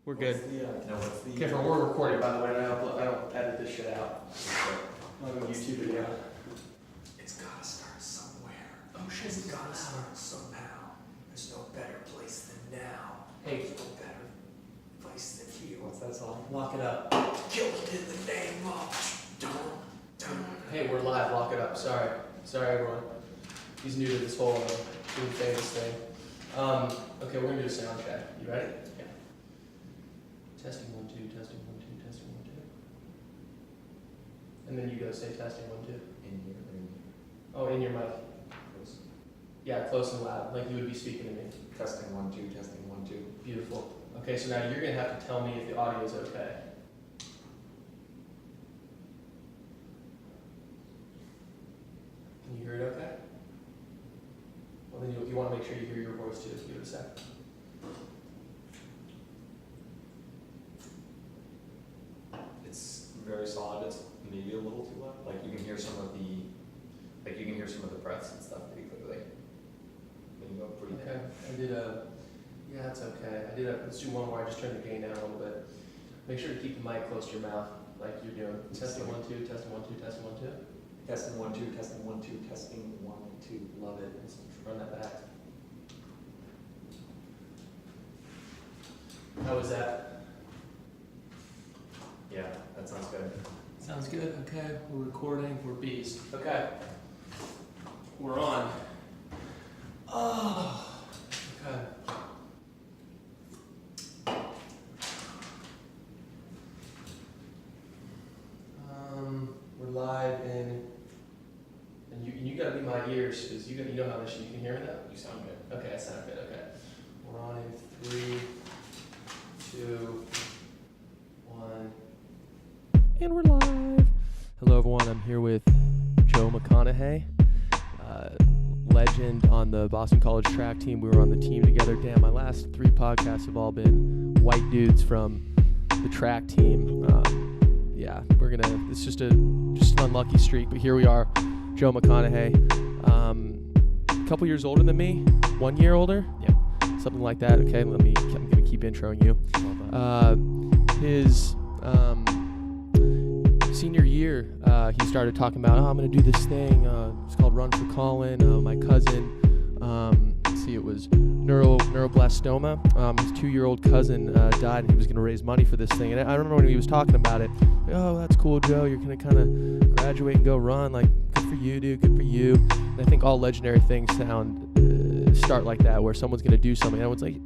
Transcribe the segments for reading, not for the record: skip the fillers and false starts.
We're good. Katherine, we're recording, by the way, and I don't edit this shit out. I'm on YouTube video. It's gotta start somewhere. Oh shit, it's gotta start somehow. There's no better place than now. Hey. There's no better place than here. What's that song? Lock it up. Killed in the name of dun. Hey, we're live. Lock it up. Sorry, everyone. He's new to this whole being famous thing. Okay, we're gonna do a sound check. You ready? Yeah. Testing 1 2. Testing 1 2. Testing 1 2. And then you go say testing 1 2. In here, in here. Oh, in your mic. Close. Yeah, close and loud, like you would be speaking to me. Testing 1 2. Testing 1 2. Beautiful. Okay, so now you're gonna have to tell me if the audio is okay. Can you hear it okay? Well, then you want to make sure you hear your voice too. Give it a sec. It's very solid. It's maybe a little too loud. Like you can hear some of the breaths and stuff pretty clearly. Then you go pretty Okay. Yeah, that's okay. Let's do one more. I just turned the gain down a little bit. Make sure to keep the mic close to your mouth, like you're doing. Testing 1 2. Testing 1 2. Testing 1 2. Testing 1 2. Testing 1 2. Testing 1 2. Love it. Let's run that back. How was that? Yeah, that sounds good. Sounds good. Okay, we're recording. We're beast. Okay, we're on. Oh, okay. We're live and you gotta be my ears because you know how this shit. You can hear me now. You sound good. Okay, I sound good. Okay, we're on in 3, 2, 1. And we're live. Hello, everyone. I'm here with Joe McConaughy, legend on the Boston College track team. We were on the team together. Damn, my last 3 podcasts have all been white dudes from the track team. Yeah, it's just an unlucky streak, but here we are. Joe McConaughy, a couple years older than me, 1 year older. Yeah, something like that. Okay, I'm gonna keep introing you. His senior year, he started talking about, I'm going to do this thing. It's called Run for Colin. My cousin, it was neuroblastoma. His 2-year-old cousin died, and he was going to raise money for this thing. And I remember when he was talking about it, oh, that's cool, Joe. You're going to kind of graduate and go run. Like, good for you, dude. Good for you. And I think all legendary things start like that, where someone's going to do something. And everyone's like,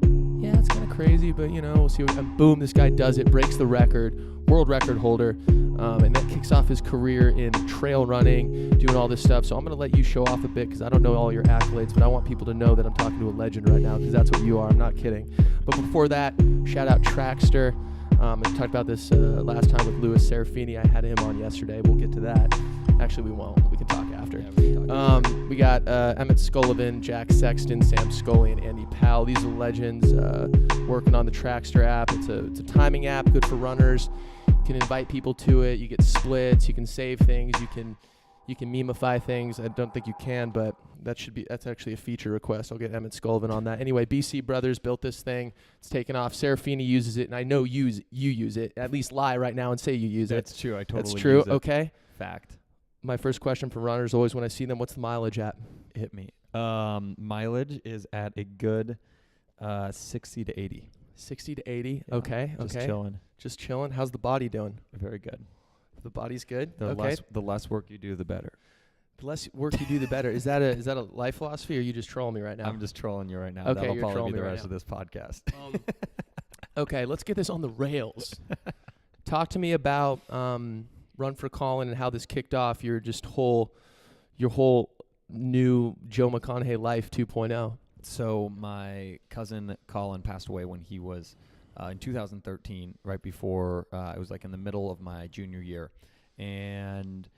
yeah, it's kind of crazy, but we'll see. And boom, this guy does it, breaks the record, world record holder, and that kicks off his career in trail running, doing all this stuff. So I'm going to let you show off a bit because I don't know all your accolades, but I want people to know that I'm talking to a legend right now because that's what you are. I'm not kidding. But before that, shout out Trackster. I talked about this last time with Louis Serafini. I had him on yesterday. We'll get to that. Actually, we won't. We can talk after. Yeah, we got Emmet Scullivan, Jack Sexton, Sam Scully, and Andy Powell. These are legends working on the Trackster app. It's a timing app, good for runners. You can invite people to it. You get splits. You can save things. You can memify things. I don't think you can, but that's actually a feature request. I'll get Emmet Scullivan on that. Anyway, BC Brothers built this thing. It's taken off. Serafini uses it, and I know you use it. At least lie right now and say you use it. That's true. I totally That's true. use it. Okay. Fact. My first question for runners, always when I see them, what's the mileage at? Hit me. Mileage is at a good 60 to 80. 60 to 80. Yeah, Okay. Just chilling. Just chilling. How's the body doing? Very good. The body's good. The less work you do, the better. The less work you do, the better. Is that a life philosophy, or are you just trolling me right now? I'm just trolling you right now. Okay, That'll you're probably trolling be the me right rest now. of this podcast. Okay, let's get this on the rails. Talk to me about Run for Colin and how this kicked off your whole new Joe McConaughy life 2.0. So my cousin Colin passed away when he was in 2013, right before it was like in the middle of my junior year, and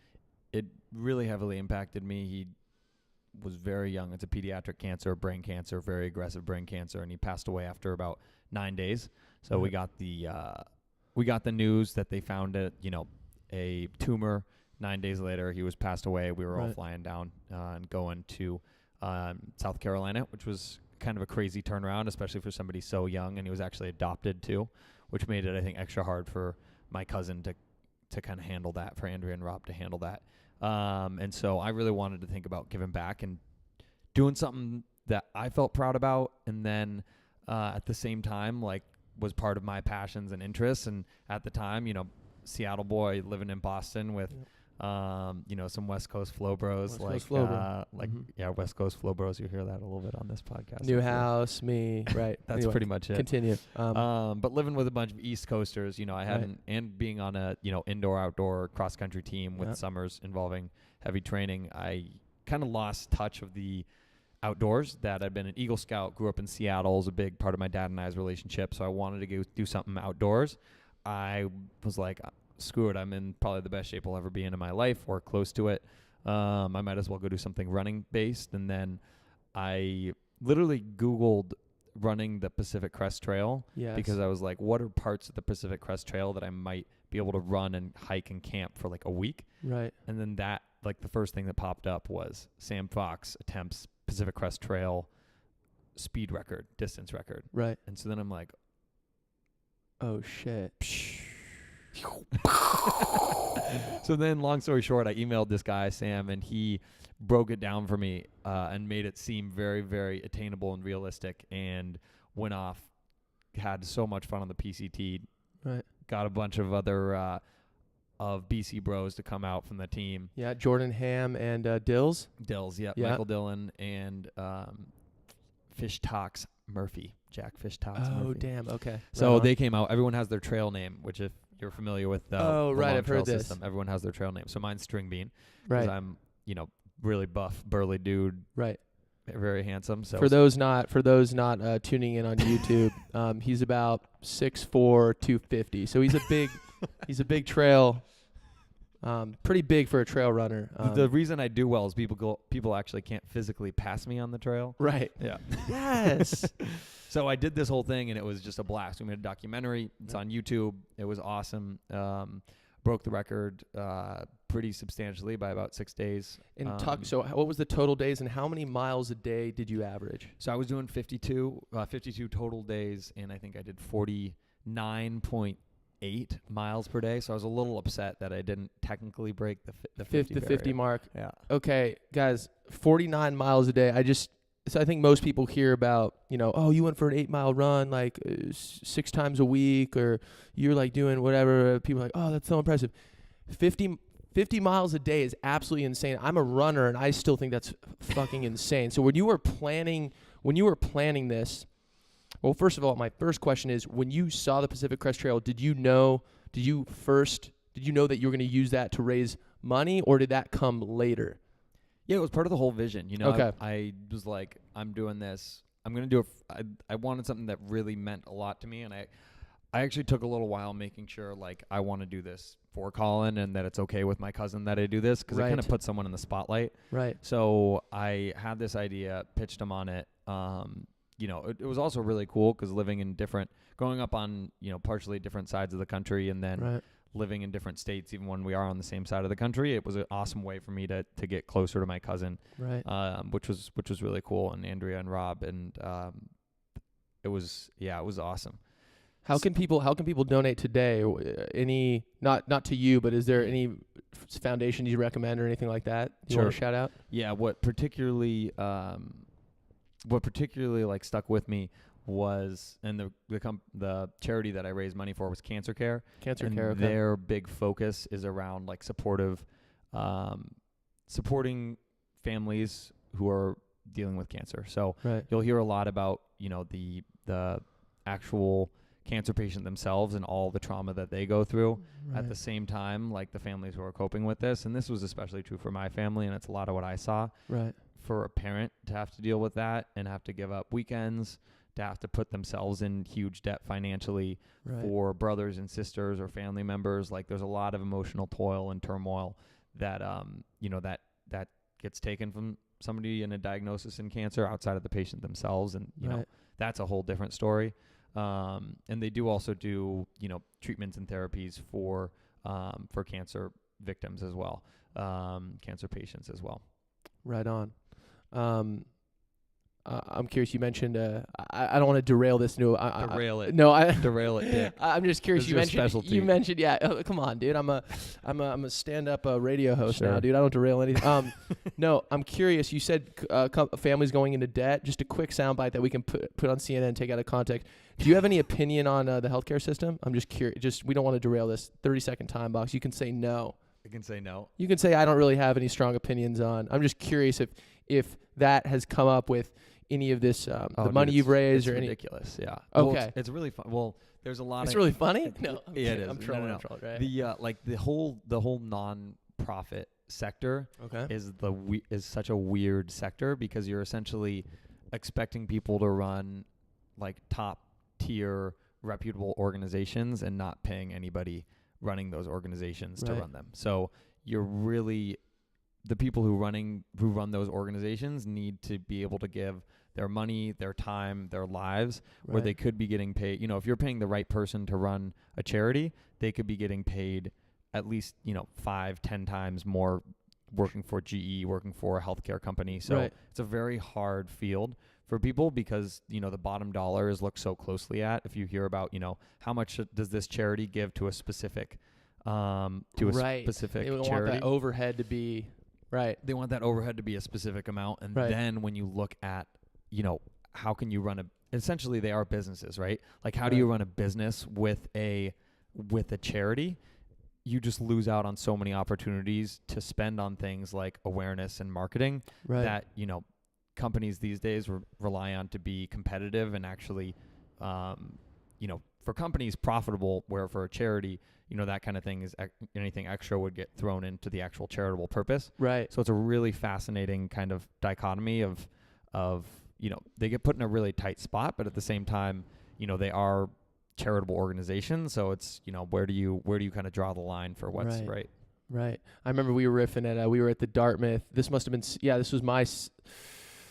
it really heavily impacted me. He was very young. It's a pediatric cancer, brain cancer, very aggressive brain cancer, and he passed away after about 9 days. So we got the news that they found a tumor. 9 days later, he was passed away. We were all flying down and going to South Carolina, which was kind of a crazy turnaround, especially for somebody so young, and he was actually adopted too, which made it, I think, extra hard for my cousin to kind of handle that, for Andrea and Rob to handle that. And so I really wanted to think about giving back and doing something that I felt proud about, and then at the same time, like, was part of my passions and interests. And at the time, Seattle boy living in Boston with, some West Coast flow bros, West Coast flow bros. You hear that a little bit on this podcast. New house, me, right? That's anyway, pretty much it. Continue. But living with a bunch of East Coasters, I hadn't, and being on a, indoor outdoor cross country team with summers involving heavy training, I kind of lost touch of the outdoors. That I'd been an Eagle Scout, grew up in Seattle, is a big part of my dad and I's relationship. So I wanted to go do something outdoors. I was like, screw it, I'm in probably the best shape I'll ever be in my life, or close to it. I might as well go do something running based. And then I literally Googled running the Pacific Crest Trail, because I was like, what are parts of the Pacific Crest Trail that I might be able to run and hike and camp for like a week? Right. And then that, like, the first thing that popped up was Sam Fox attempts Pacific Crest Trail speed record, distance record. Right. And so then I'm like, oh shit. So then, long story short, I emailed this guy, Sam, and he broke it down for me and made it seem very, very attainable and realistic, and went off, had so much fun on the PCT. Right. Got a bunch of other of BC bros to come out from the team. Yeah, Jordan Ham and Dills. Michael Dillon and Fish Talks Murphy, Jack Fish Talks Murphy. Oh, damn, okay. So they came out. Everyone has their trail name, which if you're familiar with the right, I've heard trail this. system, everyone has their trail name. So mine's String Bean, right? Because I'm, really buff, burly dude, right? Very handsome. So for those not tuning in on YouTube, he's about 6'4", 250. So he's a big, he's a big trail, pretty big for a trail runner. The reason I do well is people actually can't physically pass me on the trail. Right. Yeah. Yes. So I did this whole thing, and it was just a blast. We made a documentary. It's on YouTube. It was awesome. Broke the record pretty substantially by about 6 days. And so what was the total days, and how many miles a day did you average? So I was doing 52 total days, and I think I did 49.8 miles per day. So I was a little upset that I didn't technically break the 50 mark. Yeah. Okay, guys, 49 miles a day. So I think most people hear about, oh, you went for an 8-mile run like 6 times a week, or you're like doing whatever. People are like, oh, that's so impressive. 50 miles a day is absolutely insane. I'm a runner, and I still think that's fucking insane. So when you were planning this, well, first of all, my first question is, when you saw the Pacific Crest Trail, did you know that you were going to use that to raise money, or did that come later? Yeah, it was part of the whole vision. Okay. I was like, I'm doing this. I'm going to do it. I wanted something that really meant a lot to me. And I actually took a little while making sure, like, I want to do this for Colin, and that it's okay with my cousin that I do this, because I kind of put someone in the spotlight. Right. So I had this idea, pitched him on it. It was also really cool because growing up on, partially different sides of the country, and then living in different states, even when we are on the same side of the country, it was an awesome way for me to get closer to my cousin, right? Which was really cool, and Andrea and Rob, and it was awesome. How can people donate today? Any not to you, but is there any foundation you recommend or anything like that you want to shout out? Yeah, what particularly like stuck with me was, and the charity that I raised money for was CancerCare. CancerCare, okay. Their big focus is around like supporting families who are dealing with cancer. So you'll hear a lot about, the actual cancer patient themselves and all the trauma that they go through. At the same time, like the families who are coping with this, and this was especially true for my family, and it's a lot of what I saw. Right. For a parent to have to deal with that and have to give up weekends, to have to put themselves in huge debt financially for brothers and sisters or family members. Like, there's a lot of emotional toil and turmoil that, that gets taken from somebody in a diagnosis in cancer outside of the patient themselves. And, that's a whole different story. And they do also do, treatments and therapies for cancer victims as well, cancer patients as well. Right on. I'm curious. You mentioned. I don't want to derail this. Derail it. No, Derail it, Dick. I'm just curious. That's You your mentioned. specialty. You mentioned. Yeah. Oh, come on, dude. I'm a stand-up radio host Sure. now, dude. I don't derail anything. No, I'm curious. You said families going into debt. Just a quick soundbite that we can put on CNN and take out of context. Do you have any opinion on the healthcare system? I'm just curious. We don't want to derail this. 30-second time box. You can say no. I can say no. You can say I don't really have any strong opinions on. I'm just curious if that has come up with any of this the money you've raised or any. Ridiculous. Yeah. Okay. Well, it's really fun. Well, there's a lot. It's of really funny. No, I'm yeah, it kidding. is. I'm trolling. No. I'm trolling, right? The like the whole non-profit sector Okay. is such a weird sector because you're essentially expecting people to run like top tier reputable organizations and not paying anybody running those organizations to Right. run them. So you're really the people who run those organizations need to be able to give their money, their time, their lives where they could be getting paid. You know, if you're paying the right person to run a charity, they could be getting paid at least, 5-10 times more working for GE, working for a healthcare company. So it's a very hard field for people because, the bottom dollar is looked so closely at. If you hear about, how much does this charity give to a specific specific they don't charity. want that overhead to be right. They want that overhead to be a specific amount. And then when you look at, how can you run essentially they are businesses, right? Like how do you run a business with a charity? You just lose out on so many opportunities to spend on things like awareness and marketing that, companies these days rely on to be competitive and actually, for companies profitable, where for a charity, that kind of thing is anything extra would get thrown into the actual charitable purpose. Right. So it's a really fascinating kind of dichotomy of they get put in a really tight spot, but at the same time, they are charitable organizations. So it's, where do you kind of draw the line for what's right? Right. I remember we were riffing at we were at the Dartmouth. This must have been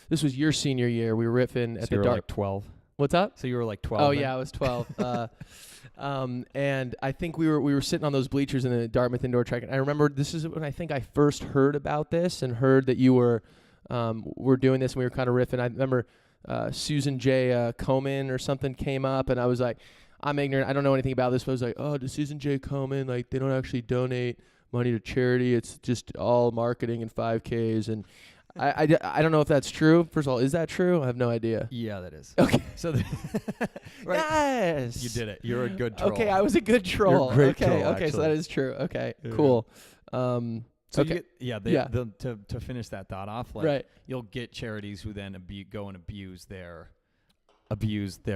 this was your senior year. We were riffing at So the you were Dartmouth. like 12. What's up? So you were like 12. Oh then? yeah, I was 12. And I think we were sitting on those bleachers in the Dartmouth indoor track. And I remember this is when I think I first heard about this and heard that you were doing this and we were kind of riffing. I remember Susan J. Komen or something came up and I was like, I'm ignorant. I don't know anything about this. But I was like, oh, does Susan J. Komen, like they don't actually donate money to charity. It's just all marketing and 5Ks. And I don't know if that's true. First of all, is that true? I have no idea. Yeah, that is. Okay. So right. Yes. You did it. You're a good troll. Okay, I was a good troll. You're a great okay, troll, okay, so that is true. Okay, Yeah. cool. So okay. to finish that thought off, like you'll get charities who then go and abuse their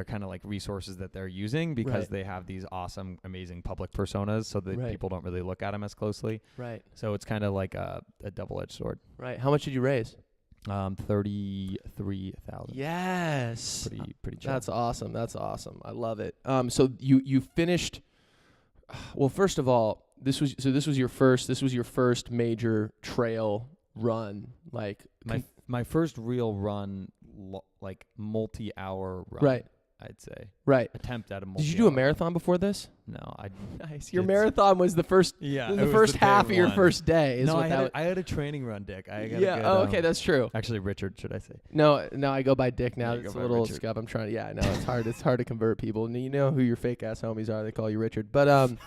kind of like resources that they're using because they have these awesome, amazing public personas, so that people don't really look at them as closely. Right. So it's kind of like a double-edged sword. Right. How much did you raise? 33,000. Yes. Pretty chill. That's awesome. That's awesome. I love it. So you finished. Well, first of all, this was your first major trail run, like my first real run, like multi-hour run. Right. I'd say. Right. Attempt at a multi-hour. Did you do a marathon before this? No, Nice. Your marathon was the first. Yeah. The first half of your first day. No, I had a training run, Dick. Okay, that's true. Actually, Richard, should I say? No, I go by Dick now. Yeah, It's a little scuff. I'm trying. Yeah, I know it's hard. It's hard to convert people. And you know who your fake ass homies are. They call you Richard. But I'm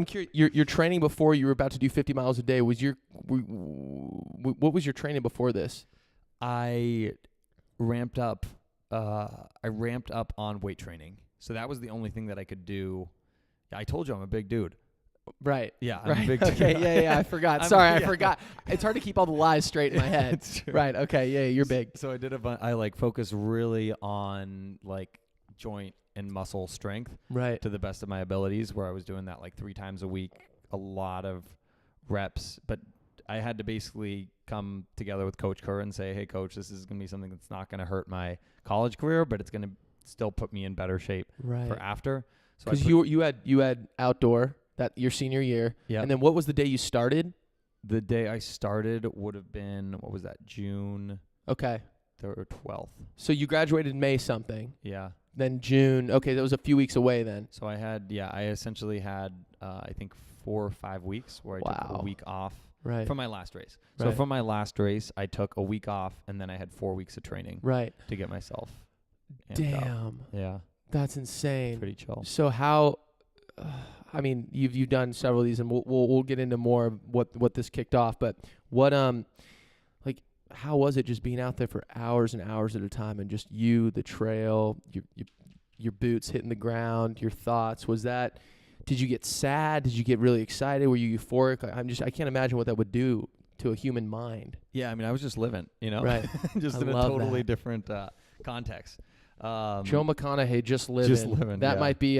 curious. Your training before you were about to do 50 miles a day what was your training before this? I ramped up on weight training. So that was the only thing that I could do. I told you I'm a big dude. Right. Yeah, I'm a big dude. Okay, yeah, I forgot. Sorry, I forgot. It's hard to keep all the lies straight in my head. It's true. Right, okay, yeah, you're big. So I did I focused really on like joint and muscle strength to the best of my abilities, where I was doing that like 3 times a week, a lot of reps, but I had to basically come together with Coach Kerr and say, hey, Coach, this is going to be something that's not going to hurt my college career, but it's going to still put me in better shape for after. So because you had outdoor that your senior year, and then what was the day you started? The day I started would have been, what was that, June? Okay. 3rd or 12th. So you graduated May something. Yeah. Then June. Okay, that was a few weeks away then. So I essentially had, I think 4 or 5 weeks where I took a week off Right. from my last race. So Right. from my last race, I took a week off, and then I had 4 weeks of training Right. to get myself amped up. Damn. Yeah, That's insane. pretty chill. So how? I mean, you've done several of these, and we'll get into more of what this kicked off. But what like how was it just being out there for hours and hours at a time, and just the trail, your boots hitting the ground, your thoughts? Was that? Did you get sad? Did you get really excited? Were you euphoric? I can't imagine what that would do to a human mind. Yeah, I mean, I was just living, Right. just I in a love totally that. different context. Joe McConaughy, just living. That yeah. might be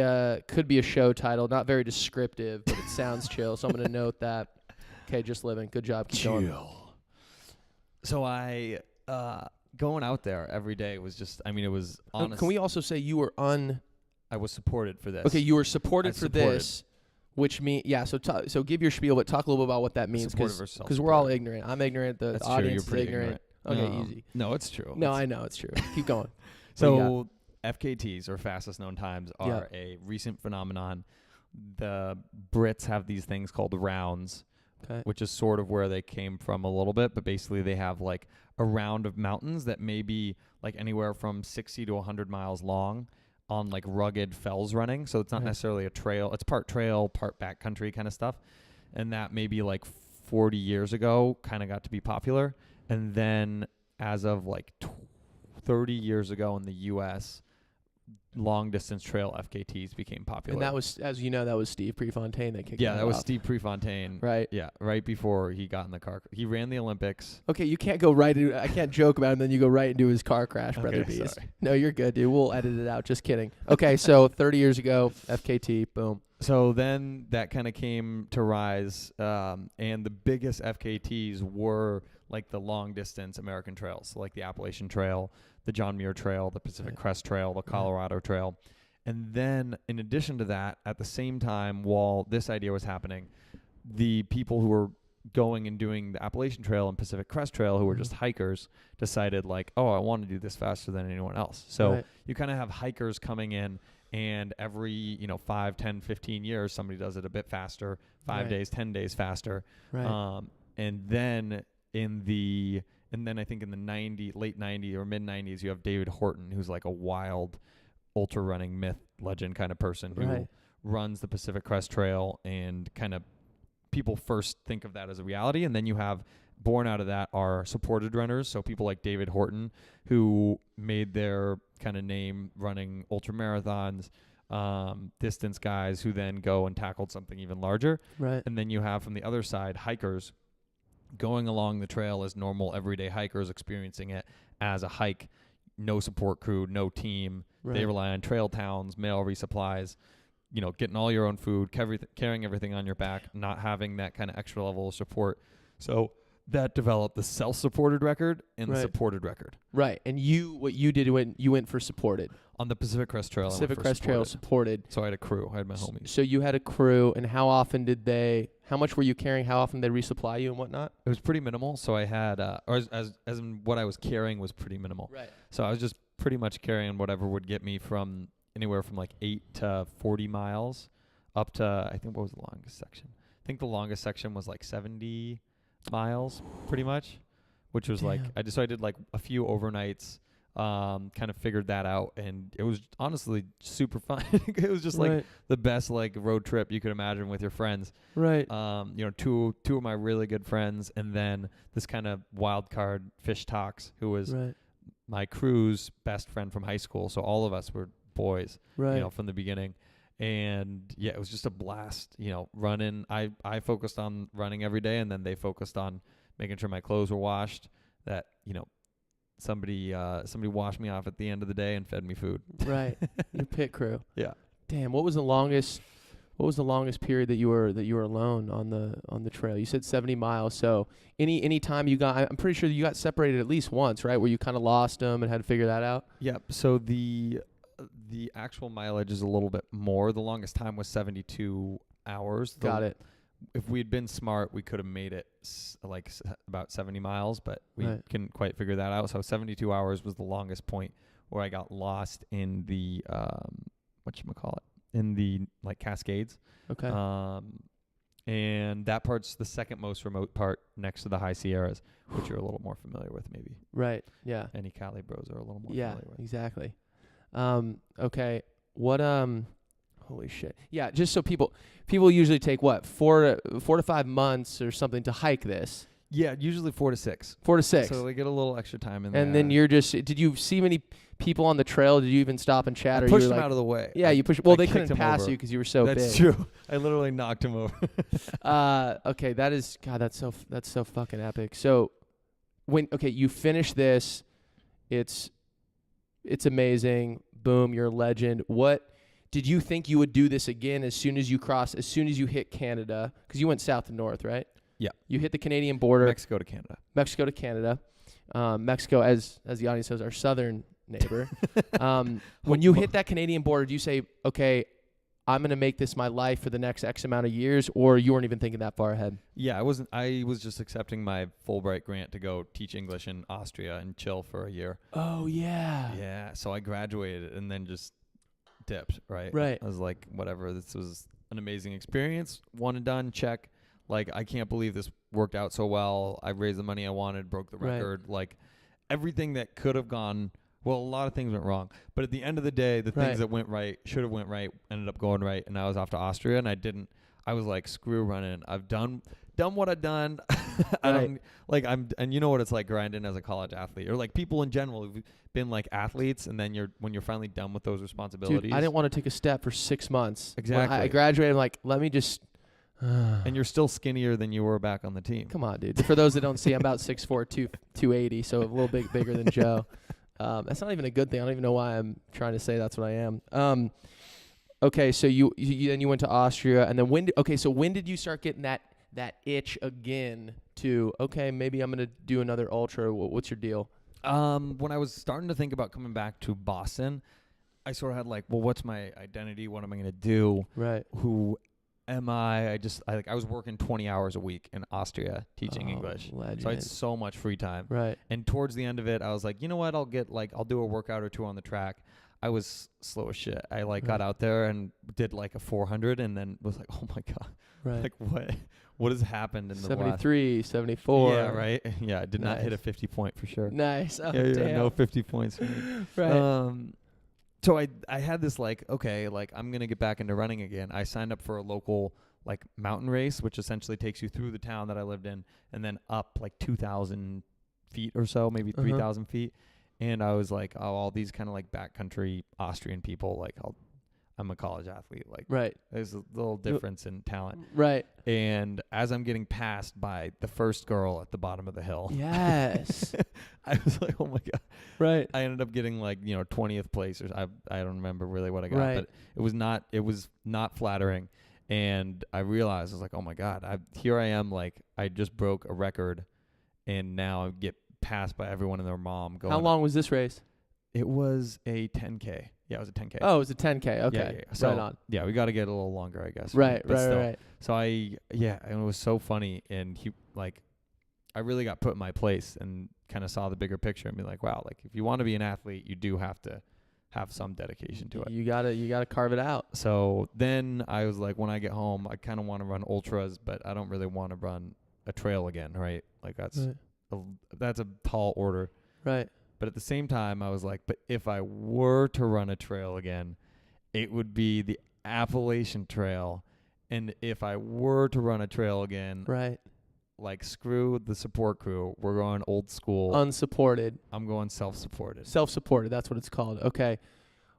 could be a show title. Not very descriptive, but it sounds chill. So I'm gonna note that. Okay, just living. Good job. Keep going. So I going out there every day was just. I mean, it was honest. Can we also say you were I was supported for this. Okay, you were supported for supported. this, which means So give your spiel, but talk a little bit about what that means, Supported versus because we're all self-supported. ignorant. I'm ignorant. The That's true. audience You're is pretty ignorant. ignorant. Okay, easy. No, it's true. No, It's- I know it's true. Keep going. So FKTs, or fastest known times, Yeah. are a recent phenomenon. The Brits have these things called rounds, Okay. which is sort of where they came from a little bit, but basically they have like a round of mountains that may be like anywhere from 60 to 100 miles long on like rugged fells running. So it's not Right. necessarily a trail. It's part trail, part backcountry kind of stuff. And that maybe like 40 years ago kind of got to be popular. And then as of like 30 years ago in the U.S., long distance trail FKTs became popular. And that was, as you know, that was Steve Prefontaine that kicked yeah, that was off. Steve Prefontaine. Right. Yeah, right before he got in the car. He ran the Olympics. Okay, you can't go right into, I can't joke about it and then you go right into his car crash, Brother Okay, Bees. sorry. No, you're good, dude. We'll edit it out. Just kidding. Okay, so 30 years ago, FKT, boom. So then that kind of came to rise, and the biggest FKTs were like the long distance American trails, so like the Appalachian Trail, the John Muir Trail, the Pacific Crest Trail, the Colorado Trail. And then in addition to that, at the same time, while this idea was happening, the people who were going and doing the Appalachian Trail and Pacific Crest Trail, who were just hikers, decided like, oh, I want to do this faster than anyone else. So Right. you kind of have hikers coming in, and every 5, 10, 15 years, somebody does it a bit faster, 5 Right. days, 10 days faster. Right. And then I think in the late 90s or mid 90s, you have David Horton, who's like a wild ultra running myth legend kind of person who Right. runs the Pacific Crest Trail, and kind of people first think of that as a reality. And then you have, born out of that are supported runners. So people like David Horton, who made their kind of name running ultra marathons, distance guys who then go and tackled something even larger. Right. And then you have from the other side, hikers going along the trail as normal everyday hikers, experiencing it as a hike, no support crew, no team. Right. They rely on trail towns, mail resupplies, getting all your own food, carrying everything on your back, not having that kind of extra level of support. So that developed the self-supported record and the Right. supported record. Right. And what you did when you went for supported. On the Pacific Crest Trail, Pacific I went for Crest Trail supported. So I had a crew. I had my homies. So you had a crew, and how much were you carrying? How often did they resupply you and whatnot? It was pretty minimal. So I had, or as in what I was carrying was pretty minimal. Right. So I was just pretty much carrying whatever would get me from anywhere from like 8 to 40 miles up to, I think, what was the longest section? I think the longest section was like 70 miles pretty much, which was like, Damn. I did like a few overnights, kind of figured that out, and it was honestly super fun. It was just like the best like road trip you could imagine with your friends. Right. Two of my really good friends, and then this kind of wild card Fish Talks, who was Right. my crew's best friend from high school. So all of us were boys, Right. from the beginning. And yeah, it was just a blast, running. I focused on running every day, and then they focused on making sure my clothes were washed, that, somebody washed me off at the end of the day and fed me food. Right. Your pit crew. Yeah. Damn. What was the longest period that you were alone on the trail? You said 70 miles. So any time you got, I'm pretty sure that you got separated at least once, right? Where you kind of lost them and had to figure that out. Yep. So the actual mileage is a little bit more. The longest time was 72 hours. Got it. If we'd been smart, we could have made it about 70 miles, but we couldn't quite figure that out. So 72 hours was the longest point where I got lost in the in the like Cascades. Okay. And that part's the second most remote part next to the High Sierras, which you're a little more familiar with maybe. Right. Yeah. Any Cali bros are a little more Yeah, familiar with. exactly. Okay. What holy shit. Yeah, just so people usually take what? 4 to 5 months or something to hike this. Yeah, usually 4 to 6. 4 to 6. So they get a little extra time in there. And then did you see many people on the trail? Did you even stop and chat? I or pushed you were them like, out of the way. Yeah, you pushed. Well, I they kicked couldn't him pass over. you because you were so big. That's true. I literally knocked him over. Okay, that's so fucking epic. So you finish this, it's amazing. Boom, you're a legend. What did you think you would do this again as soon as you hit Canada? Because you went south and north, right? Yeah. You hit the Canadian border. Mexico to Canada. Mexico, as the audience knows, our southern neighbor. When you hit that Canadian border, do you say, okay, I'm going to make this my life for the next X amount of years, or you weren't even thinking that far ahead? Yeah, I was just accepting my Fulbright grant to go teach English in Austria and chill for a year. Oh, yeah. Yeah, so I graduated and then just dipped, right? Right. I was like, whatever, this was an amazing experience. One and done, check. Like, I can't believe this worked out so well. I raised the money I wanted, broke the record. Right. Like, everything that could have gone, well, a lot of things went wrong. But at the end of the day, the things that went right, should have went right, ended up going right. And I was off to Austria, and I was like, screw running. I've done what I've done. And you know what it's like grinding as a college athlete, or like people in general who've been like athletes, and then when you're finally done with those responsibilities. Dude, I didn't want to take a step for 6 months. Exactly. When I graduated, I'm like, let me just. And you're still skinnier than you were back on the team. Come on, dude. For those that don't see, I'm about 6'4", 280, so a little bit bigger than Joe. That's not even a good thing. I don't even know why I'm trying to say that's what I am. Okay, so you then you went to Austria, and then when did you start getting that itch again to, okay, maybe I'm gonna do another ultra? What's your deal? When I was starting to think about coming back to Boston, I sort of had like, well, what's my identity? What am I gonna do? Right. Who am I? I was working 20 hours a week in Austria teaching English. Legend. So I had so much free time. Right. And towards the end of it, I was like, you know what? I'll do a workout or two on the track. I was slow as shit. I got out there and did like a 400 and then was like, oh my God. Right. Like what has happened in the 73, 74. Yeah, right. Yeah, I did not hit a 50 point for sure. Nice. Oh, yeah, damn. no 50 points for me. Right. So I had this like, okay, like I'm going to get back into running again. I signed up for a local like mountain race, which essentially takes you through the town that I lived in and then up like 2,000 feet or so, maybe 3,000 feet. And I was like, oh, all these kind of like backcountry Austrian people, like I'm a college athlete. Like, right. There's a little difference in talent. Right. And as I'm getting passed by the first girl at the bottom of the hill. Yes. I was like, oh my God. Right. I ended up getting like, 20th place, or I don't remember really what I got, but it was not flattering. And I realized, I was like, oh my God, here I am, like I just broke a record and now I get passed by everyone and their mom going. How long was this race? It was a 10K. Yeah, it was a 10K. Oh, it was a 10K. Okay. Yeah. So, right on. Yeah, we got to get a little longer, I guess. Right. So and it was so funny. And I really got put in my place and kind of saw the bigger picture and be like, wow, like if you want to be an athlete, you do have to have some dedication to it. You gotta carve it out. So then I was like, when I get home, I kind of want to run ultras, but I don't really want to run a trail again, right? Like that's a tall order. Right. But at the same time, I was like, but if I were to run a trail again, it would be the Appalachian Trail. And if I were to run a trail again, right, like screw the support crew, we're going old school. Unsupported. I'm going self-supported. Self-supported, that's what it's called. Okay.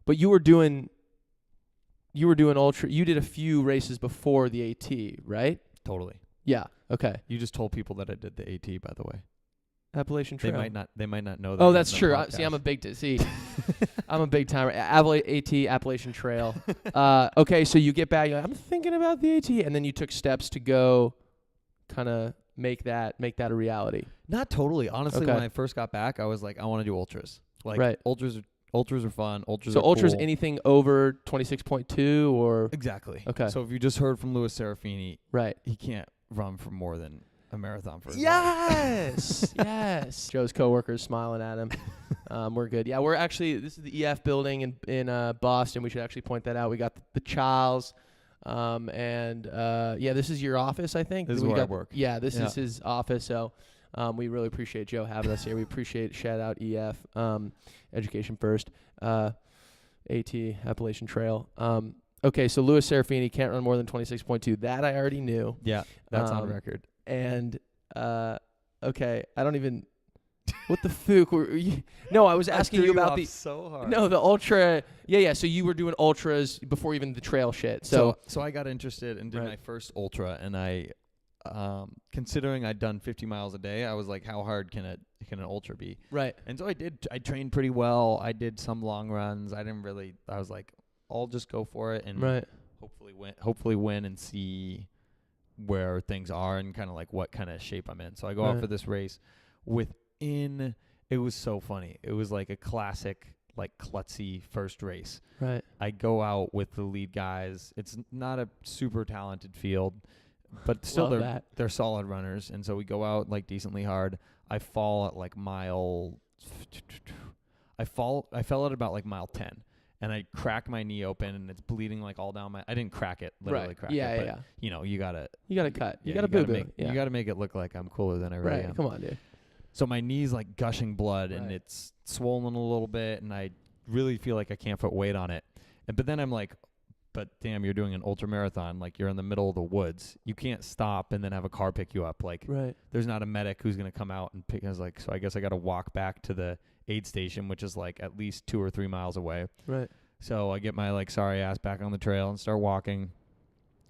But you were doing ultra. You did a few races before the AT, right? Totally. Yeah. Okay. You just told people that I did the AT, by the way. Appalachian Trail. They might not know that. Oh, that's true. See, I'm a big I'm a big timer. AT, Appalachian Trail. Okay, so you get back. You're like, I'm thinking about the AT, and then you took steps to go, kind of make that a reality. Not totally. Honestly, Okay. when I first got back, I was like, I want to do ultras. Like right. ultras are fun. Ultras. So are ultras cool. anything over 26.2 or Exactly. Okay. So if you just heard from Louis Serafini, right, he can't run for more than a marathon for his life. Yes. Yes. Joe's coworkers smiling at him. We're good. Yeah, we're actually, this is the EF building in Boston. We should actually point that out. We got the Charles This is your office, I think. This is where I work. Yeah, this is his office. So we really appreciate Joe having us here. We appreciate, shout out EF, Education First, AT, Appalachian Trail. Okay, so Louis Serafini can't run more than 26.2. That I already knew. Yeah, that's on record. And, okay, I don't even... What the fuck were you? No, I was asking you about the... so hard. No, the ultra... Yeah, so you were doing ultras before even the trail shit. So I got interested and did my first ultra, and I... considering I'd done 50 miles a day, I was like, how hard can an ultra be? Right. And so I trained pretty well. I did some long runs. I was like, I'll just go for it and hopefully win and see where things are and kind of like what kind of shape I'm in. So I go out for this race it was so funny. It was like a classic, like klutzy first race. Right. I go out with the lead guys. It's not a super talented field, but still they're solid runners. And so we go out like decently hard. I fall at like I fell at about like mile 10, and I crack my knee open and it's bleeding like all down I didn't crack it, literally crack it. But you know, you gotta cut. Yeah, you gotta boo-boo. You gotta make it look like I'm cooler than I really am. Come on, dude. So my knee's like gushing blood and it's swollen a little bit, and I really feel like I can't put weight on it. But then I'm like, but damn, you're doing an ultra marathon. Like, you're in the middle of the woods. You can't stop and then have a car pick you up. Like, there's not a medic who's going to come out and pick us. Like, so I guess I got to walk back to the aid station, which is like at least 2 or 3 miles away. Right. So I get my like sorry ass back on the trail and start walking,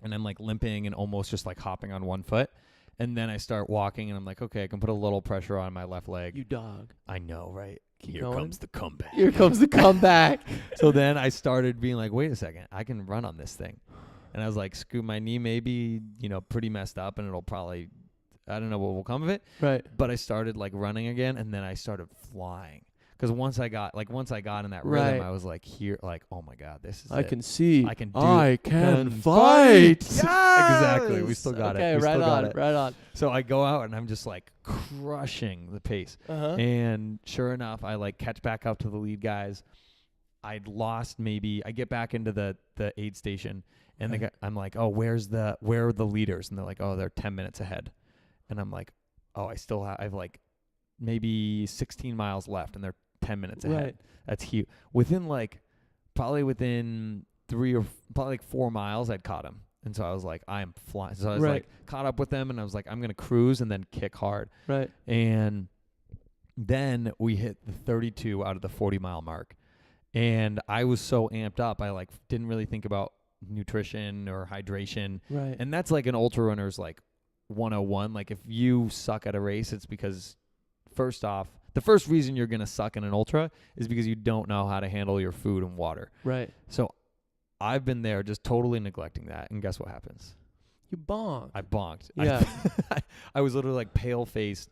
and I'm like limping and almost just like hopping on one foot. And then I start walking, and I'm like, okay, I can put a little pressure on my left leg. You dog. I know, right? Here comes the comeback. Here comes the comeback. So then I started being like, wait a second, I can run on this thing. And I was like, screw, my knee may be, pretty messed up, and it'll probably, I don't know what will come of it. Right. But I started like running again, and then I started flying. Because once I got in that rhythm, I was like, oh my God, this is I can see. I can fight. Yes! Exactly. We still got it. Okay, right on. So I go out and I'm just like crushing the pace. And sure enough, I like catch back up to the lead guys. I'd lost I get back into the aid station, and I'm like, oh, where are the leaders? And they're like, oh, they're 10 minutes ahead. And I'm like, oh, I've like maybe 16 miles left, and they're 10 minutes ahead. Right. That's huge. Probably within 4 miles, I'd caught him. And so I was like, I am flying. So I was like caught up with them, and I was like, I'm going to cruise and then kick hard. Right. And then we hit the 32 out of the 40-mile mark. And I was so amped up, I like didn't really think about nutrition or hydration. Right. And that's like an ultra runner's like 101. Like, if you suck at a race, it's because, first off, the first reason you're going to suck in an ultra is because you don't know how to handle your food and water. Right. So I've been there just totally neglecting that. And guess what happens? You bonked. I bonked. Yeah. I was literally like pale-faced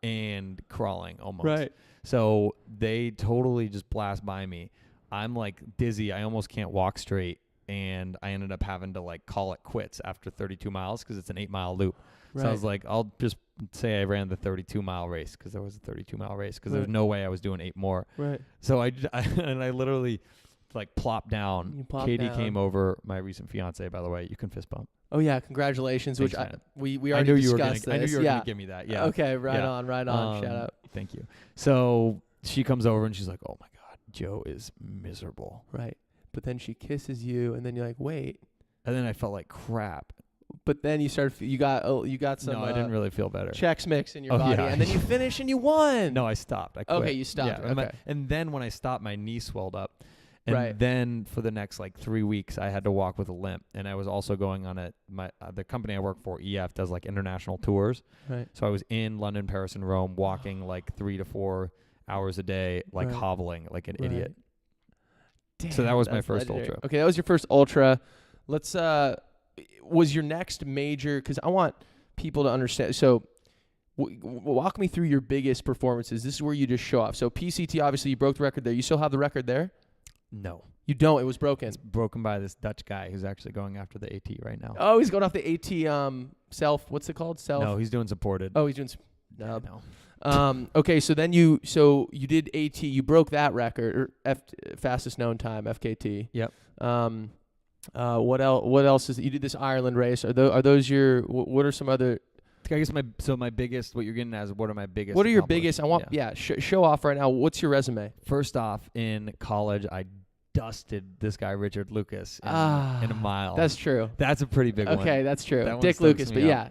and crawling almost. Right. So they totally just blast by me. I'm like dizzy. I almost can't walk straight. And I ended up having to like call it quits after 32 miles because it's an 8-mile loop. Right. So I was like, I'll just say I ran the 32-mile race, because there was a 32-mile race, because there's no way I was doing 8 more. Right. So I literally like plopped down. Katie came over, my recent fiance, by the way. You can fist bump. Oh yeah, congratulations. Thanks, which we I already knew discussed I knew you were yeah. gonna give me that. Yeah. Okay. Right on. Shout out. Thank you. So she comes over and she's like, "Oh my God, Joe is miserable." Right. But then she kisses you, and then you're like, "Wait." And then I felt like crap. But then you got some. No, I didn't really feel better. Chex Mix in your body, and then you finish and you won. No, I stopped. I quit. Okay, you stopped. Yeah, okay. And then when I stopped, my knee swelled up. And then for the next like 3 weeks, I had to walk with a limp. And I was also going on the company I work for, EF, does like international tours. Right. So I was in London, Paris, and Rome, walking like 3 to 4 hours a day, like hobbling like an idiot. Damn, so that was my first legendary. ultra. Okay, that was your first ultra. Let's was your next major, because I want people to understand. So walk me through your biggest performances. This is where you just show off. So PCT, obviously you broke the record there. You still have the record there? No. You don't. It was broken. It's broken by this Dutch guy who's actually going after the AT right now. Oh, he's going off the AT self. What's it called? Self? No, he's doing supported. Oh, he's doing no. Okay, so then you did AT. You broke that record, or fastest known time, FKT. Yep. What else? What else is you did this Ireland race? Are those your? What are some other? I guess my biggest, what you're getting at is what are my biggest? What are your biggest? I want show off right now. What's your resume? First off, in college, I dusted this guy Richard Lucas in a mile. That's true. That's a pretty big one. Okay, that's true. That Dick Lucas, but yeah.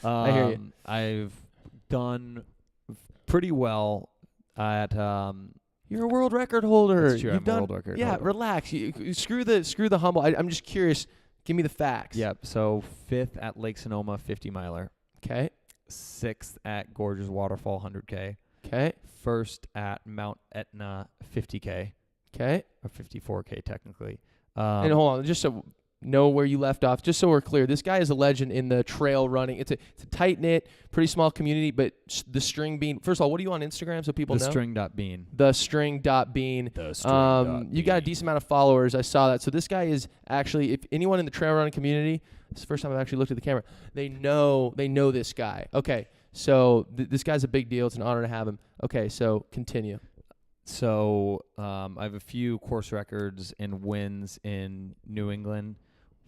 I hear you. I've done pretty well at. You're a world record holder. That's true. You've I'm done. a world record Yeah, holder. relax. You screw the humble. I'm just curious. Give me the facts. Yep. So 5th at Lake Sonoma 50 miler. Okay. 6th at Gorgeous Waterfall 100K. Okay. 1st at Mount Etna 50K. Okay. Or 54K technically. And hold on, just so know where you left off, just so we're clear. This guy is a legend in the trail running. It's a tight knit, pretty small community. But the String Bean. First of all, what are you on Instagram so people know? The String.Bean. The String.Bean. The String.Bean. You got a decent amount of followers. I saw that. So this guy is actually, if anyone in the trail running community, this is the first time I've actually looked at the camera. They know this guy. Okay, so this guy's a big deal. It's an honor to have him. Okay, so continue. So I have a few course records and wins in New England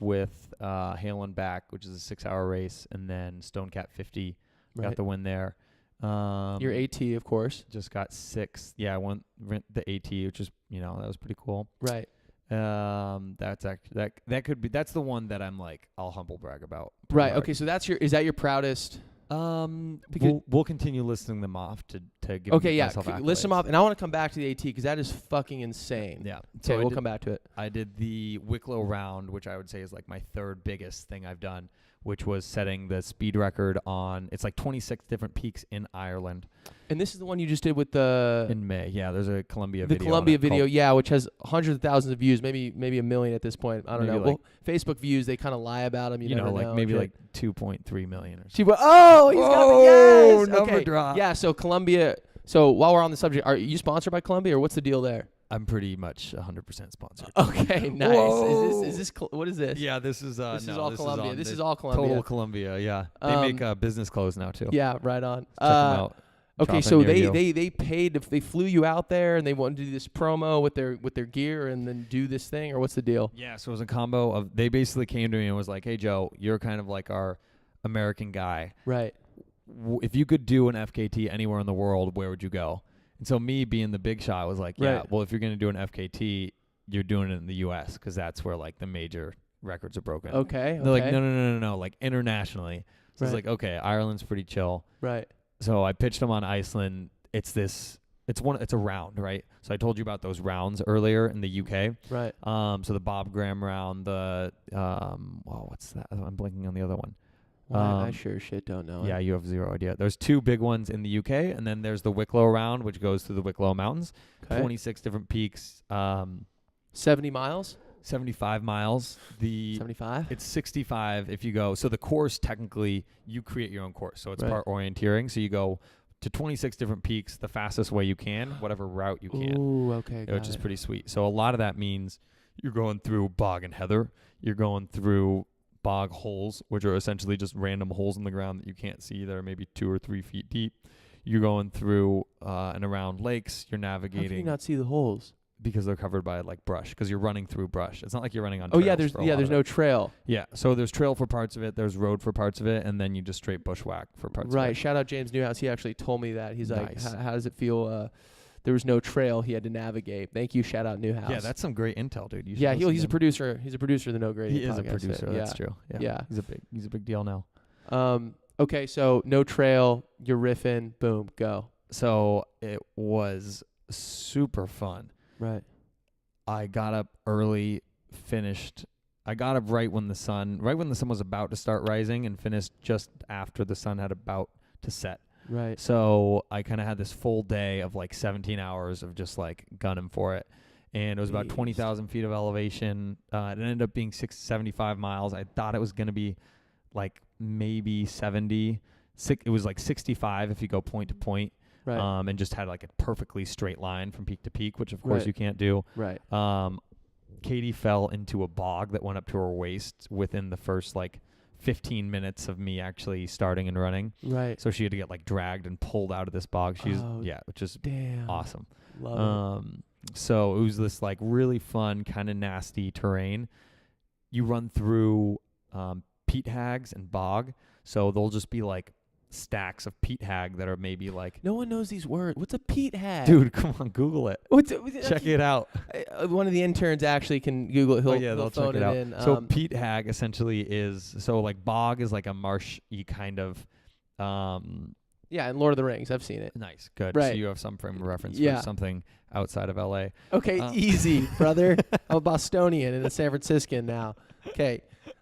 with Hale and Back, which is a 6-hour race, and then Stone Cat 50. Right. Got the win there. Your AT, of course. Just got 6th. Yeah, I won the AT, which is, that was pretty cool. Right. That's actually that could be, that's the one that I'm like, I'll humble brag about. Right. hard. Okay. So is that your proudest? We'll continue listing them off to give myself accolades. List them off, and I want to come back to the AT because that is fucking insane. Yeah. So we'll come back to it. I did the Wicklow round, which I would say is like my 3rd biggest thing I've done, which was setting the speed record on, it's like 26 different peaks in Ireland. And this is the one you just did with the... In May, yeah. There's a Columbia video. The Columbia video, yeah, which has hundreds of thousands of views, maybe 1 million at this point. I don't know. Well, Facebook views, they kind of lie about them. You never know. Maybe like 2.3 million or something. He's got the yes! Number Okay. drop. Yeah, so Columbia... So while we're on the subject, are you sponsored by Columbia, or what's the deal there? I'm pretty much 100% sponsored. Okay, nice. Whoa. Is this what is this? Yeah, this is this is all Columbia. This is all Columbia. Total Columbia, yeah. They make business clothes now too. Yeah, right on. Check them out. Okay, so they paid, they flew you out there and they wanted to do this promo with their gear and then do this thing, or what's the deal? Yeah, so it was a combo of, they basically came to me and was like, "Hey Joe, you're kind of like our American guy. Right. If you could do an FKT anywhere in the world, where would you go?" And so me being the big shot was like, "Yeah, well, if you're going to do an FKT, you're doing it in the US because that's where like the major records are broken." Okay. They're like, no, like internationally. So it's like, okay, Ireland's pretty chill. Right. So I pitched them on Iceland. It's a round, right? So I told you about those rounds earlier in the UK. Right. So the Bob Graham round, what's that? I'm blanking on the other one. I sure shit don't know. Yeah, you have zero idea. There's 2 big ones in the UK, and then there's the Wicklow round, which goes through the Wicklow Mountains. Okay. 26 different peaks. 70 miles? 75 miles. 75? It's 65 if you go. So the course, technically, you create your own course. So it's part orienteering. So you go to 26 different peaks the fastest way you can, whatever route you can. Ooh, okay. Which is pretty sweet. So a lot of that means you're going through bog and heather. You're going through bog holes, which are essentially just random holes in the ground that you can't see. They're maybe 2 or 3 feet deep. You're going through and around lakes. You're navigating. How can you not see the holes? Because they're covered by like brush. Because you're running through brush. It's not like you're running on. Oh yeah, there's no trail. Yeah, so there's trail for parts of it. There's road for parts of it, and then you just straight bushwhack for parts of it. Right. Shout out James Newhouse. He actually told me that. He's nice. Like, how does it feel? There was no trail he had to navigate. Thank you. Shout out Newhouse. Yeah, that's some great intel, dude. Yeah, he's a producer. He's a producer of the No Grading He is podcast. a producer. Yeah. That's true. Yeah. He's a big deal now. Okay, so no trail. You're riffing. Boom, go. So it was super fun. Right. I got up early, finished. I got up right when the sun was about to start rising, and finished just after the sun had about to set. Right. So I kind of had this full day of like 17 hours of just like gunning for it. And it was about 20,000 feet of elevation. It ended up being 75 miles. I thought it was going to be like maybe 70. It was like 65 if you go point to point. Right. And just had like a perfectly straight line from peak to peak, which of course you can't do. Right. Katie fell into a bog that went up to her waist within the first like 15 minutes of me actually starting and running. Right. So she had to get like dragged and pulled out of this bog. Which is awesome. Love it. So it was this like really fun, kind of nasty terrain. you run through peat hags and bog. So they'll just be like stacks of peat hag that are maybe like. No one knows these words. What's a peat hag? Dude, come on, Google it. Check it out. One of the interns actually can Google it. They'll phone check it out. in. So peat hag essentially is like bog is like a marshy kind of. Yeah, in Lord of the Rings, I've seen it. Nice, good. Right. So you have some frame of reference Yeah. for something outside of LA. Okay, easy, brother. I'm a Bostonian and a San Franciscan now.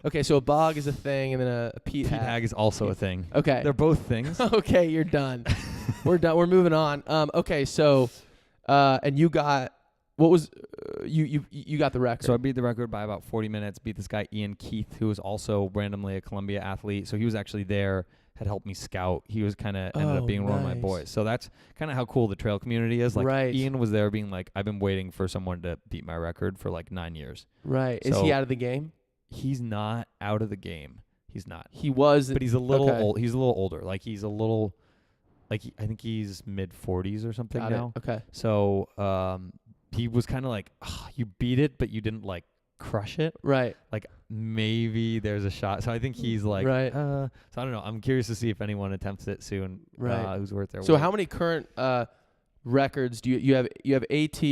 Okay, so a bog is a thing, and then a peat Peat hag is also a thing. Okay. They're both things. Okay, you're done. We're done. We're moving on. Okay, so, and you got, what was, you got the record. So I beat the record by about 40 minutes, beat this guy Ian Keith, who was also randomly a Columbia athlete. So he was actually there, had helped me scout. He was kind of ended up being one of my nice. boys. So that's kind of how cool the trail community is. Like Right. Ian was there being like, I've been waiting for someone to beat my record for like 9 years. Right. Is So- he out of the game? He's not out of the game. He's not. He was. But he's a little okay. old. He's a little older. Like he's a little, like I think he's mid 40s or something Got now. it. Okay. So he was kind of like, you beat it, but you didn't like crush it. Right. Like maybe there's a shot. So I think he's like, Right. So I don't know. I'm curious to see if anyone attempts it soon. Right. Who's worth their So weight. how many current records do you have? You have AT.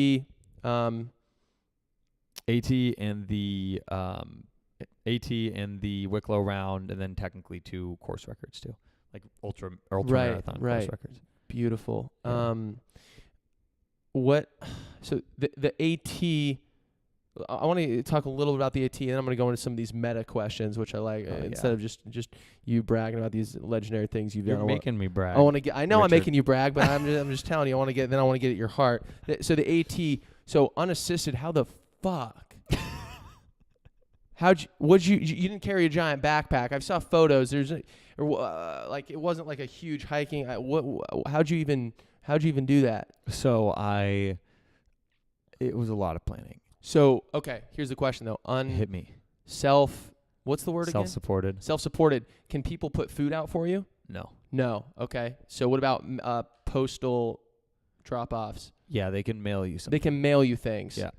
AT and the Wicklow round, and then technically 2 course records too, like ultra Right, marathon right. course records. Beautiful. Yeah. What? So the AT. I want to talk a little about the AT, and then I'm going to go into some of these meta questions, which I like. Instead of just you bragging about these legendary things you've You're done. making me brag. I want to get. I know Richard. I'm making you brag, but I'm just telling you. I want to get. Then I want to get at your heart. So the AT. So unassisted. How the fuck? You didn't carry a giant backpack? I saw photos. Like it wasn't like a huge hiking. How'd you even do that? So it was a lot of planning. So okay, here's the question though. Hit me. What's the word again? Self-supported. Self-supported. Can people put food out for you? No. No. Okay. So what about postal drop-offs? Yeah, they can mail you something. They can mail you things. Yeah.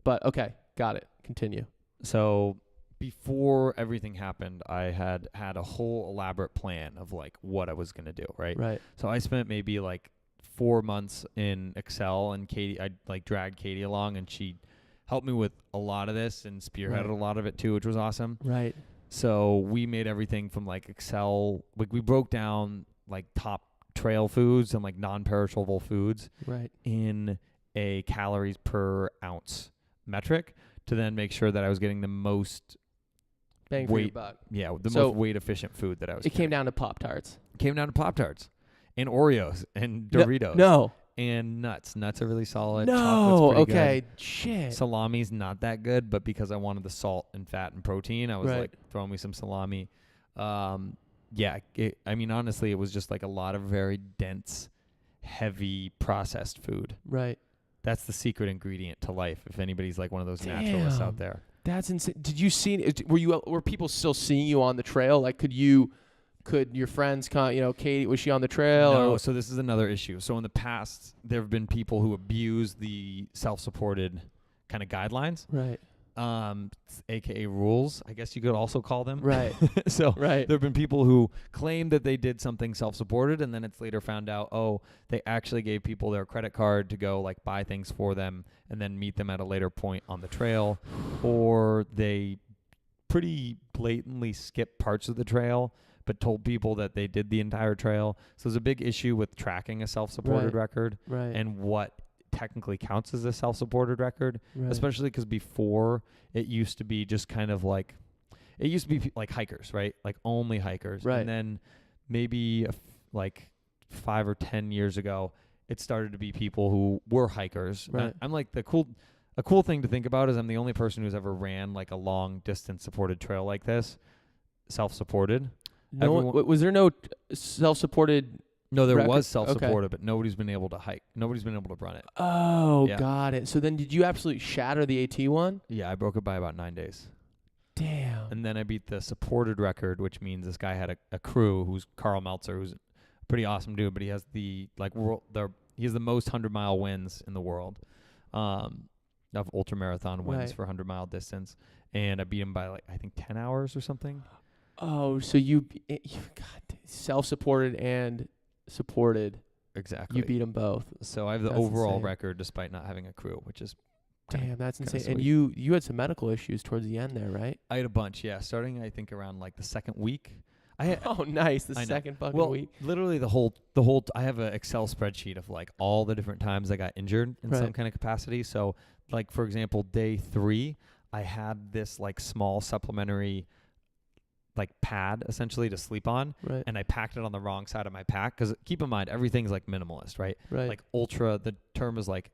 But okay, got it. Continue. So before everything happened, I had a whole elaborate plan of like what I was gonna do. Right. Right. So I spent maybe like 4 months in Excel, and I like dragged Katie along, and she helped me with a lot of this and spearheaded a lot of it too, which was awesome. Right. So we made everything from like Excel. Like we broke down like top trail foods and like non-perishable foods Right. in a calories per ounce metric to then make sure that I was getting the most Bang for your buck. most weight efficient food that I was. It came down to Pop-Tarts. Came down to Pop-Tarts and Oreos and Doritos. No. And nuts. Nuts are really solid. No. Chocolate's pretty Okay. good. Shit. Salami's not that good, but because I wanted the salt and fat and protein, I was Right. like throwing me some salami. Honestly, it was just like a lot of very dense, heavy processed food. Right. That's the secret ingredient to life. If anybody's like one of those naturalists Damn. out there. That's insane. Did you see? Were people still seeing you on the trail? Like, could your friends, Katie, was she on the trail? No, or? so this is another issue. So in the past, there have been people who abuse the self-supported kind of guidelines, Right. AKA rules, I guess you could also call them. Right. So Right. there have been people who claim that they did something self-supported, and then it's later found out, they actually gave people their credit card to go like buy things for them and then meet them at a later point on the trail, or they pretty blatantly skipped parts of the trail but told people that they did the entire trail. So there's a big issue with tracking a self-supported record Right. and what technically counts as a self-supported record, Right. especially because before it used to be just kind of like, it used to be like hikers, right? Like only hikers. Right. And then maybe like 5 or 10 years ago, it started to be people who were hikers. Right. I'm like a cool thing to think about is I'm the only person who's ever ran like a long distance supported trail like this, self-supported. Was there no self-supported? No, there record? was self-supported, Okay. but nobody's been able to hike. Nobody's been able to run it. Oh, Yeah. got it. So then did you absolutely shatter the AT one? Yeah, I broke it by about 9 days. Damn. And then I beat the supported record, which means this guy had a crew who's Carl Meltzer, who's a pretty awesome dude, but he has the most 100-mile wins in the world. of ultra marathon wins Right. for 100-mile distance, and I beat him by like I think 10 hours or something. Oh, so you God, self-supported and supported. Exactly. You beat them both. So I have the That's overall insane. record despite not having a crew, which is kinda- Damn, that's kinda insane. And sweet. you had some medical issues towards the end there, right? I had a bunch, yeah. Starting I think around like the second week. I had, Oh, nice. The I know. second fucking well, week. literally the whole. I have an Excel spreadsheet of like all the different times I got injured in some Right. kind of capacity. So, like for example, day 3, I had this like small supplementary, like pad essentially to sleep on, Right. and I packed it on the wrong side of my pack because keep in mind everything's like minimalist, right? Right. Like ultra. The term is like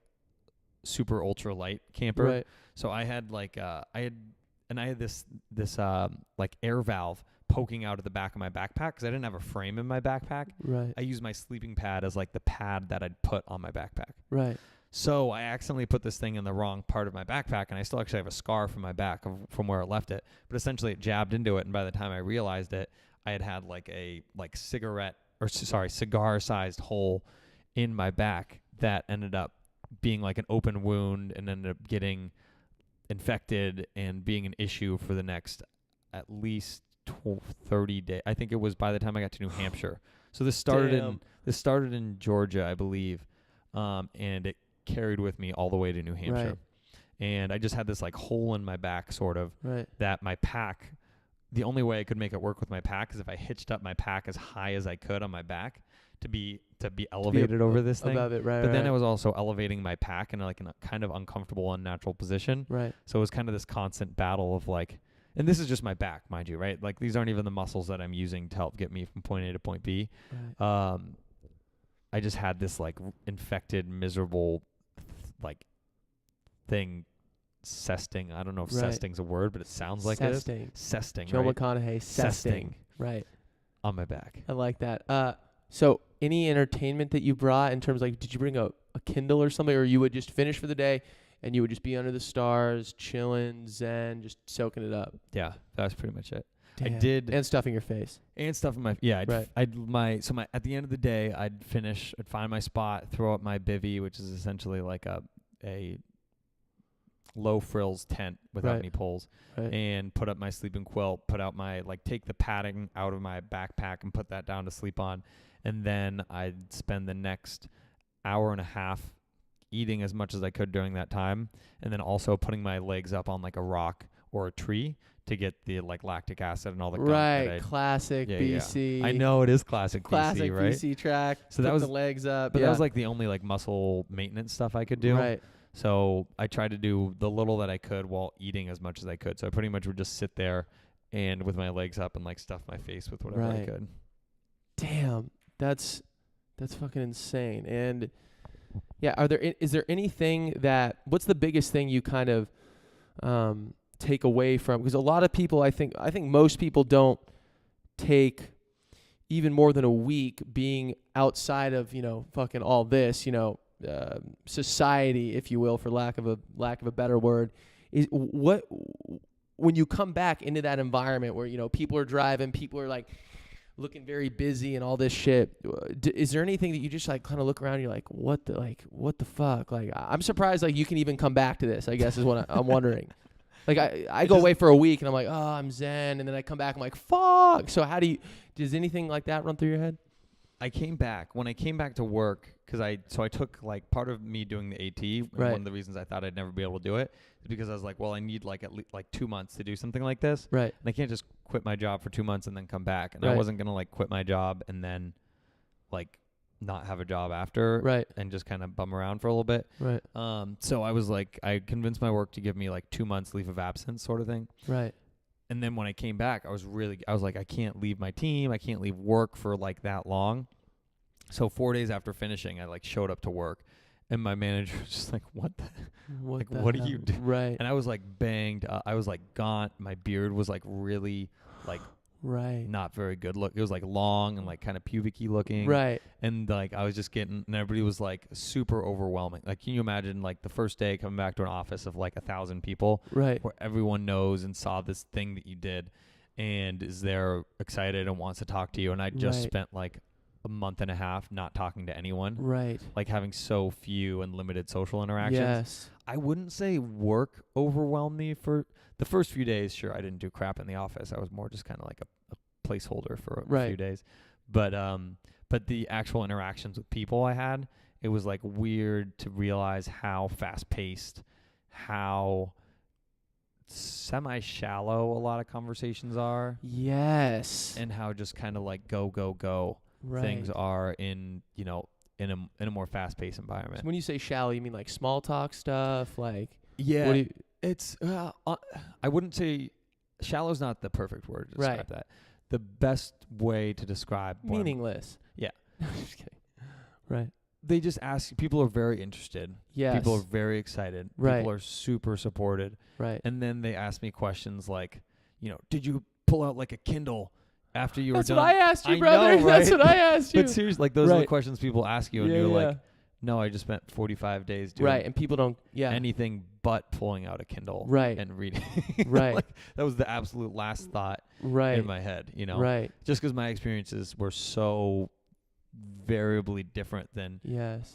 super ultra light camper. Right. So I had like I had this like air valve poking out of the back of my backpack because I didn't have a frame in my backpack. Right. I used my sleeping pad as like the pad that I'd put on my backpack. Right. So I accidentally put this thing in the wrong part of my backpack, and I still actually have a scar from my back from where I left it. But essentially, it jabbed into it, and by the time I realized it, I had like a cigar-sized hole in my back that ended up being like an open wound and ended up getting infected and being an issue for the next at least 30 days. I think it was by the time I got to New Hampshire. So this started in Georgia, I believe, and it carried with me all the way to New Hampshire. Right. And I just had this like hole in my back, sort of, Right. that my pack. The only way I could make it work with my pack is if I hitched up my pack as high as I could on my back to be elevated over this thing. Above it, right. But then I right. was also elevating my pack in like a kind of uncomfortable, unnatural position. Right. So it was kind of this constant battle of like, and this is just my back, mind you, right? Like these aren't even the muscles that I'm using to help get me from point A to point B. Right. I just had this like infected, miserable, like thing, cesting. I don't know if Right. cesting's a word, but it sounds like Cesting. it is. Cesting, Joe right? McConaughy. Cesting. Right. On my back. I like that. So any entertainment that you brought in terms of like, did you bring a Kindle or something, or you would just finish for the day and you would just be under the stars, chilling, zen, just soaking it up? Yeah, that's pretty much it. Damn. I did. And stuffing your face. And stuff in my Right. at the end of the day I'd find my spot, throw up my bivvy, which is essentially like a low frills tent without Right. any poles, Right. and put up my sleeping quilt, put out my take the padding out of my backpack and put that down to sleep on, and then I'd spend the next hour and a half eating as much as I could during that time, and then also putting my legs up on like a rock or a tree to get the like lactic acid and all the gunk that Right. Classic Yeah, BC. I know it is classic Classic BC, right? BC track. So that put was- the legs up. But yeah. that was like the only like muscle maintenance stuff I could do. Right. So I tried to do the little that I could while eating as much as I could. So I pretty much would just sit there and with my legs up and like stuff my face with whatever I Right. could. Damn. That's fucking insane. And yeah, is there anything what's the biggest thing you kind of take away from, because a lot of people, I think most people don't take even more than a week being outside of, fucking all this, society, if you will, for lack of a better word, is what, when you come back into that environment where, people are driving, people are like looking very busy and all this shit, is there anything that you just like kind of look around and you're like, what the fuck? Like, I'm surprised like you can even come back to this, I guess is what I'm wondering. Like I go away for a week and I'm like, oh, I'm zen. And then I come back, I'm like, fuck. So does anything like that run through your head? When I came back to work, because I took like part of me doing the AT, and Right. one of the reasons I thought I'd never be able to do it is because I was like, well, I need like at least like 2 months to do something like this. Right. And I can't just quit my job for 2 months and then come back. And I Right. wasn't going to like quit my job and then like not have a job after. Right. And just kind of bum around for a little bit. Right. So I was like, I convinced my work to give me like 2 months leave of absence sort of thing. Right. And then when I came back, I was like, I can't leave my team. I can't leave work for like that long. So 4 days after finishing, I like showed up to work, and my manager was just like, "What? What do you do?" Right. And I was like banged up. I was like gaunt. My beard was like really like Right. not very good look. It was like long and like kind of pubic-y looking. Right. And like I was just and everybody was like super overwhelming. Like, can you imagine like the first day coming back to an office of like 1,000 people, Right. where everyone knows and saw this thing that you did and is there excited and wants to talk to you. And I just Right. spent like a month and a half not talking to anyone, Right. like having so few and limited social interactions. Yes. I wouldn't say work overwhelmed me for the first few days. Sure, I didn't do crap in the office. I was more just kind of like a placeholder for a few days. But the actual interactions with people I had, it was like weird to realize how fast-paced, how semi-shallow a lot of conversations are. Yes. And how just kind of like go things are in, you know, in a more fast-paced environment. So when you say shallow, you mean like small talk stuff, like yeah. It's I wouldn't say shallow's not the perfect word to describe that. The best way to describe meaningless. Yeah. Just kidding. Right. They just ask. People are very interested. Yes. People are very excited. Right. People are super supported. Right. And then they ask me questions like, you know, did you pull out like a Kindle after you were done? That's what I asked you, brother. Know, right? That's what I asked you. But seriously, like those are the questions people ask you, and you're like, no, I just spent 45 days doing and people don't anything but pulling out a Kindle and reading. Right. Like, that was the absolute last thought in my head, you know? Right. Just because my experiences were so variably different than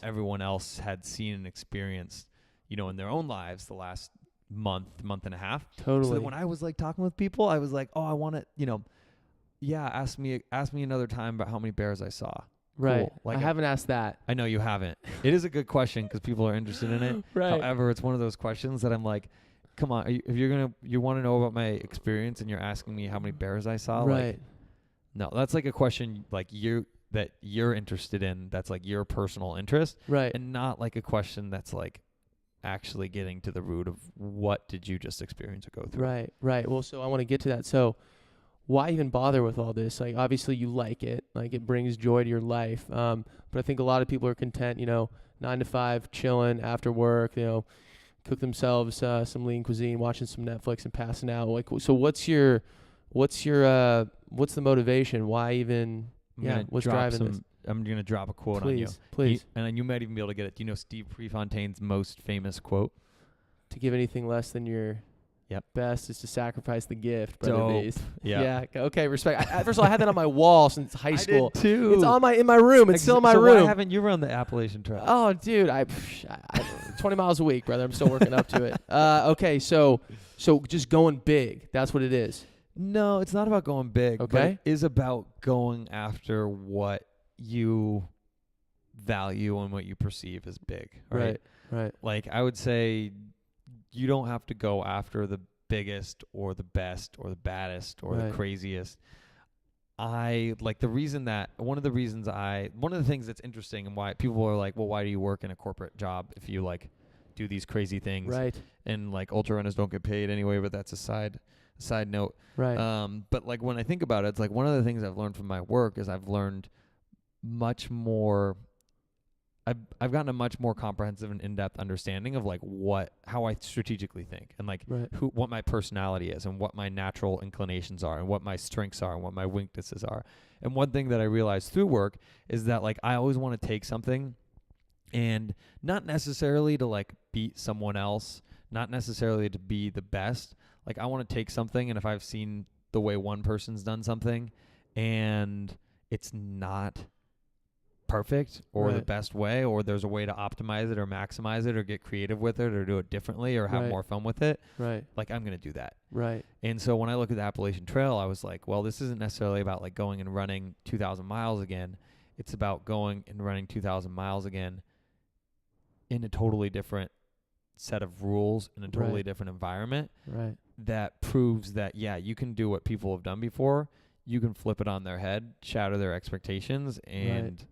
everyone else had seen and experienced, you know, in their own lives the last month and a half. Totally. So that when I was like talking with people, I was like, oh, I want to, you know, ask me another time about how many bears I saw. Right. Cool. Like I haven't asked that. I know you haven't. It is a good question because people are interested in it. Right. However, it's one of those questions that I'm like, come on, if you want to know about my experience and you're asking me how many bears I saw, like, no, that's like a question like that you're interested in. That's like your personal interest, right? And not like a question that's like actually getting to the root of what did you just experience or go through. Right. Right. Well, so I want to get to that. So why even bother with all this? Like, obviously you like it, like it brings joy to your life. But I think a lot of people are content, you know, 9 to 5, chilling after work, you know, cook themselves some lean cuisine, watching some Netflix and passing out. Like, so what's the motivation? Why even, what's driving this? I'm going to drop a quote on you. Please. And you might even be able to get it. Do you know Steve Prefontaine's most famous quote? To give anything less than your best is to sacrifice the gift, brother. Dope. Beast. Yeah. Okay. Respect. First of all, I had that on my wall since high school. I did too. It's in my room. It's still in my room. Why haven't you run the Appalachian Trail? Oh, dude, I 20 miles a week, brother. I'm still working up to it. Okay. So just going big. That's what it is. No, it's not about going big. Okay. But it is about going after what you value and what you perceive as big. Right. Like, I would say you don't have to go after the biggest or the best or the baddest or the craziest. One of the things that's interesting and why people are like, well, why do you work in a corporate job if you like do these crazy things? Right. And like ultra runners don't get paid anyway, but that's a side note. Right. But like when I think about it, it's like one of the things I've learned from my work is I've learned much more. I've gotten a much more comprehensive and in-depth understanding of like how I strategically think and like what my personality is and what my natural inclinations are and what my strengths are and what my weaknesses are. And one thing that I realized through work is that like I always want to take something and not necessarily to like beat someone else, not necessarily to be the best. Like I want to take something, and if I've seen the way one person's done something and it's not perfect or the best way, or there's a way to optimize it or maximize it or get creative with it or do it differently or have more fun with it, like I'm going to do that. Right. And so when I look at the Appalachian Trail, I was like, well, this isn't necessarily about like going and running 2,000 miles again. It's about going and running 2,000 miles again in a totally different set of rules in a totally different environment that proves that, you can do what people have done before. You can flip it on their head, shatter their expectations, and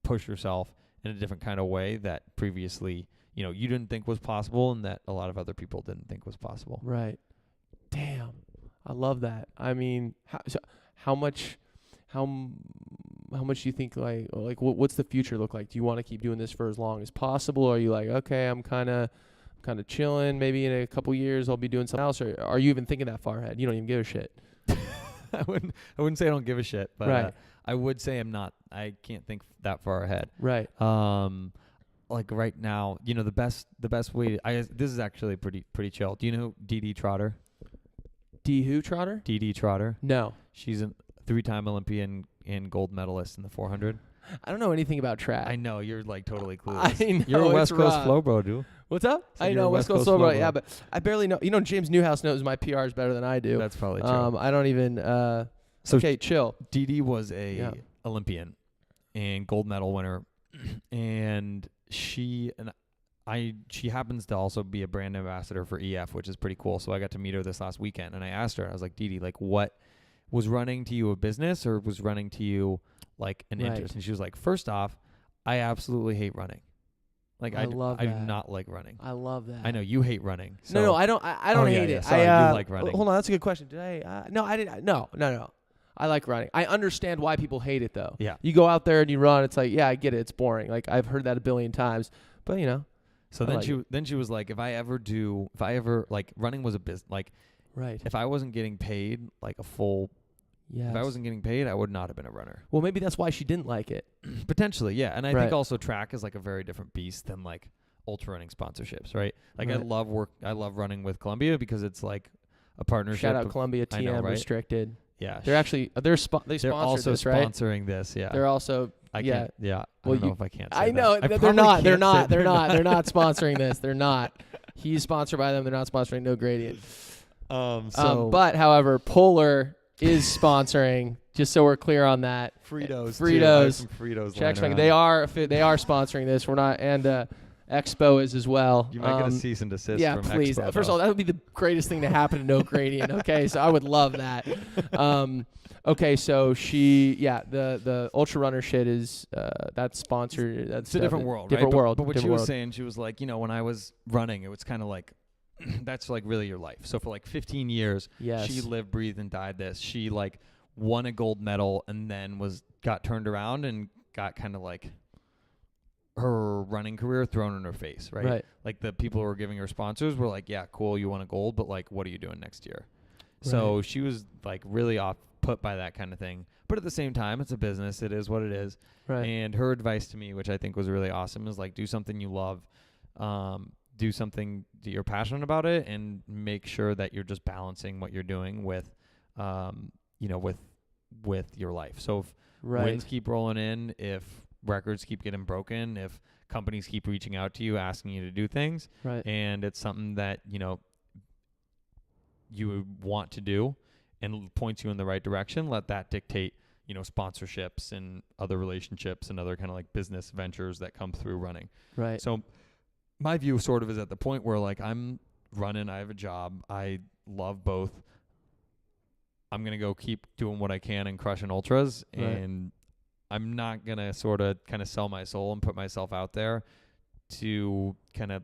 push yourself in a different kind of way that previously, you didn't think was possible and that a lot of other people didn't think was possible. Right. Damn. I love that. I mean, how much do you think like what's the future look like? Do you want to keep doing this for as long as possible? Or are you like, okay, I'm kind of chilling. Maybe in a couple years I'll be doing something else. Or are you even thinking that far ahead? You don't even give a shit. I wouldn't say I don't give a shit, but I would say I can't think that far ahead. Right. Like right now, the best way this is actually pretty chill. Do you know Dee Trotter? Who Trotter? Dee Trotter. No. She's a 3-time Olympian and gold medalist in the 400. I don't know anything about track. I know you're like totally clueless. I know, You're a it's West Coast rough. flow bro, dude. What's up? Said I you're know a West Coast flow Slow, bro. yeah, but I barely know. You know, James Newhouse knows my PRs better than I do. That's probably true. I don't even. So Okay, chill. Dee Dee was a Yeah. Olympian and gold medal winner, and she happens to also be a brand ambassador for EF, which is pretty cool. So I got to meet her this last weekend, and I asked her, I was like, Dee Dee, like, what was running to you a business or was running to you like an Right. interest? And she was like, first off, I absolutely hate running. Like I love I do that. not like running. I love that. I know you hate running. So No, I don't. I don't Oh, yeah, hate yeah, it. sorry, I you like running. Hold on, that's a good question. Did I? No, I didn't. No. I like running. I understand why people hate it though. Yeah. You go out there and you run. It's like, yeah, I get it. It's boring. Like I've heard that a billion times. But you know. So I then like she was like, if I ever like running was a business, like Right. if I wasn't getting paid like a full, Yes. if I wasn't getting paid, I would not have been a runner. Well, maybe that's why she didn't like it. Potentially, yeah. And I Right. think also track is like a very different beast than like ultra running sponsorships, right? Like Right. I love running with Columbia because it's like a partnership. Shout out of- Columbia I know, TM right? Restricted. Yeah. They're actually they sponsored also this, right? sponsoring this, yeah. They're also I yeah. can't, yeah. I Well, don't know if I can't say I that. know I they're probably not. They're can't not. say They're not. They're not sponsoring this. They're not. He's sponsored by them. They're not sponsoring No Gradient. But however, Polar is sponsoring. Just so we're clear on that. Fritos. Fritos. Too. I have some Fritos. Check lying they around. are sponsoring this. We're not, and Expo is as well. You might get a cease and desist Yeah, from please. Expo, First of all, that would be the greatest thing to happen to No Gradient. Okay, so I would love that. Okay, so the ultra runner shit is that's sponsored. That's it's a different world, different right? world. But what different she was world. saying, she was like, when I was running, it was kind of like, that's like really your life. So for like 15 years, Yes. she lived, breathed, and died this. She like won a gold medal and then got turned around and got kind of like her running career thrown in her face, right? Right. Like the people who were giving her sponsors were like, yeah, cool, you won a gold, but like, what are you doing next year? So she was like really off put by that kind of thing. But at the same time, it's a business. It is what it is. Right. And her advice to me, which I think was really awesome, is like do something you love, do something that you're passionate about it, and make sure that you're just balancing what you're doing with, with your life. So if wins keep rolling in, if records keep getting broken, if companies keep reaching out to you asking you to do things, Right. and it's something that you would want to do and points you in the right direction, let that dictate sponsorships and other relationships and other kind of like business ventures that come through running. Right. So my view sort of is at the point where like I'm running, I have a job, I love both. I'm going to go keep doing what I can and crushing ultras, Right. and I'm not going to sort of kind of sell my soul and put myself out there to kind of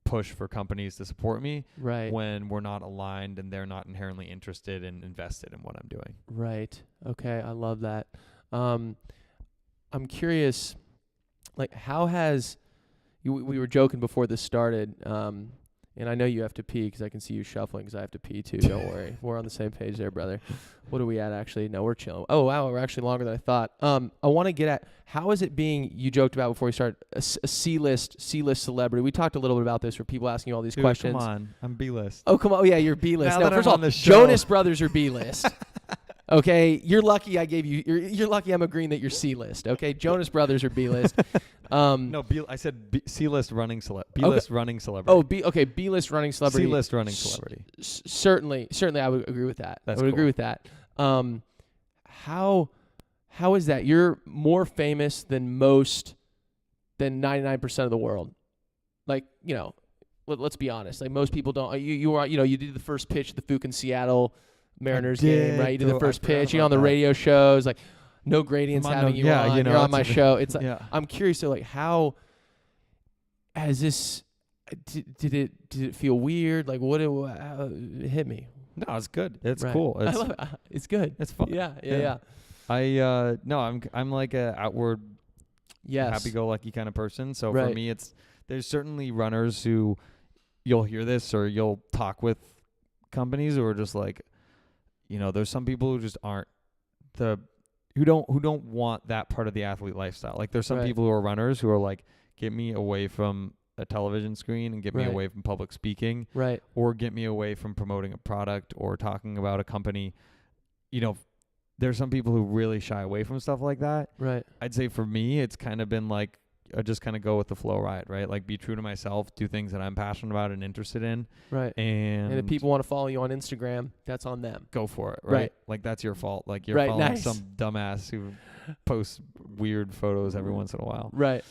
push for companies to support me Right. when we're not aligned and they're not inherently interested and invested in what I'm doing. Right. Okay. I love that. I'm curious, like, how has we were joking before this started, and I know you have to pee because I can see you shuffling because I have to pee too. Don't worry. We're on the same page there, brother. What are we at actually? No, we're chilling. Oh, wow. We're actually longer than I thought. I want to get at how is it being, you joked about before we started, a C-list celebrity. We talked a little bit about this where people asking you all these Dude, questions. come on. I'm B-list. Oh, come on. Oh, yeah, you're B-list. Now No, that first I'm of all, on this show. Jonas Brothers are B-list. Okay, you're lucky I gave you. You're lucky I'm agreeing that you're C-list. Okay, Jonas Brothers are B-list. No, I said C-list running B-list running celebrity. Oh, B-list running celebrity. C-list running celebrity. Certainly, I would agree with that. That's I would agree cool. with that. How is that? You're more famous than 99% of the world. Like, let's be honest. Like most people don't. You did the first pitch at the Fukin Seattle Mariners game, right? You did the first pitch. You're on the radio shows, like No Gradient's having you on. You're on my show. It's like I'm curious. So like, how has this? Did it feel weird? Like what? It hit me. No, it's good. It's Right. cool. I love it. It's good. It's fun. Yeah. I'm like a outward, Yes. happy-go-lucky kind of person. So Right. for me, there's certainly runners who you'll hear this or you'll talk with companies who are just like, there's some people who just aren't who don't want that part of the athlete lifestyle. Like there's some Right. people who are runners who are like, get me away from a television screen and get me Right. away from public speaking, Right. or get me away from promoting a product or talking about a company, there's some people who really shy away from stuff like that. Right. I'd say for me, it's kind of been like, I just kind of go with the flow ride, right? Like be true to myself, do things that I'm passionate about and interested in. Right. And if people want to follow you on Instagram, that's on them. go for it, Right. right? Like that's your fault. Like you're Right, following nice. some dumbass who posts weird photos every once in a while. Right.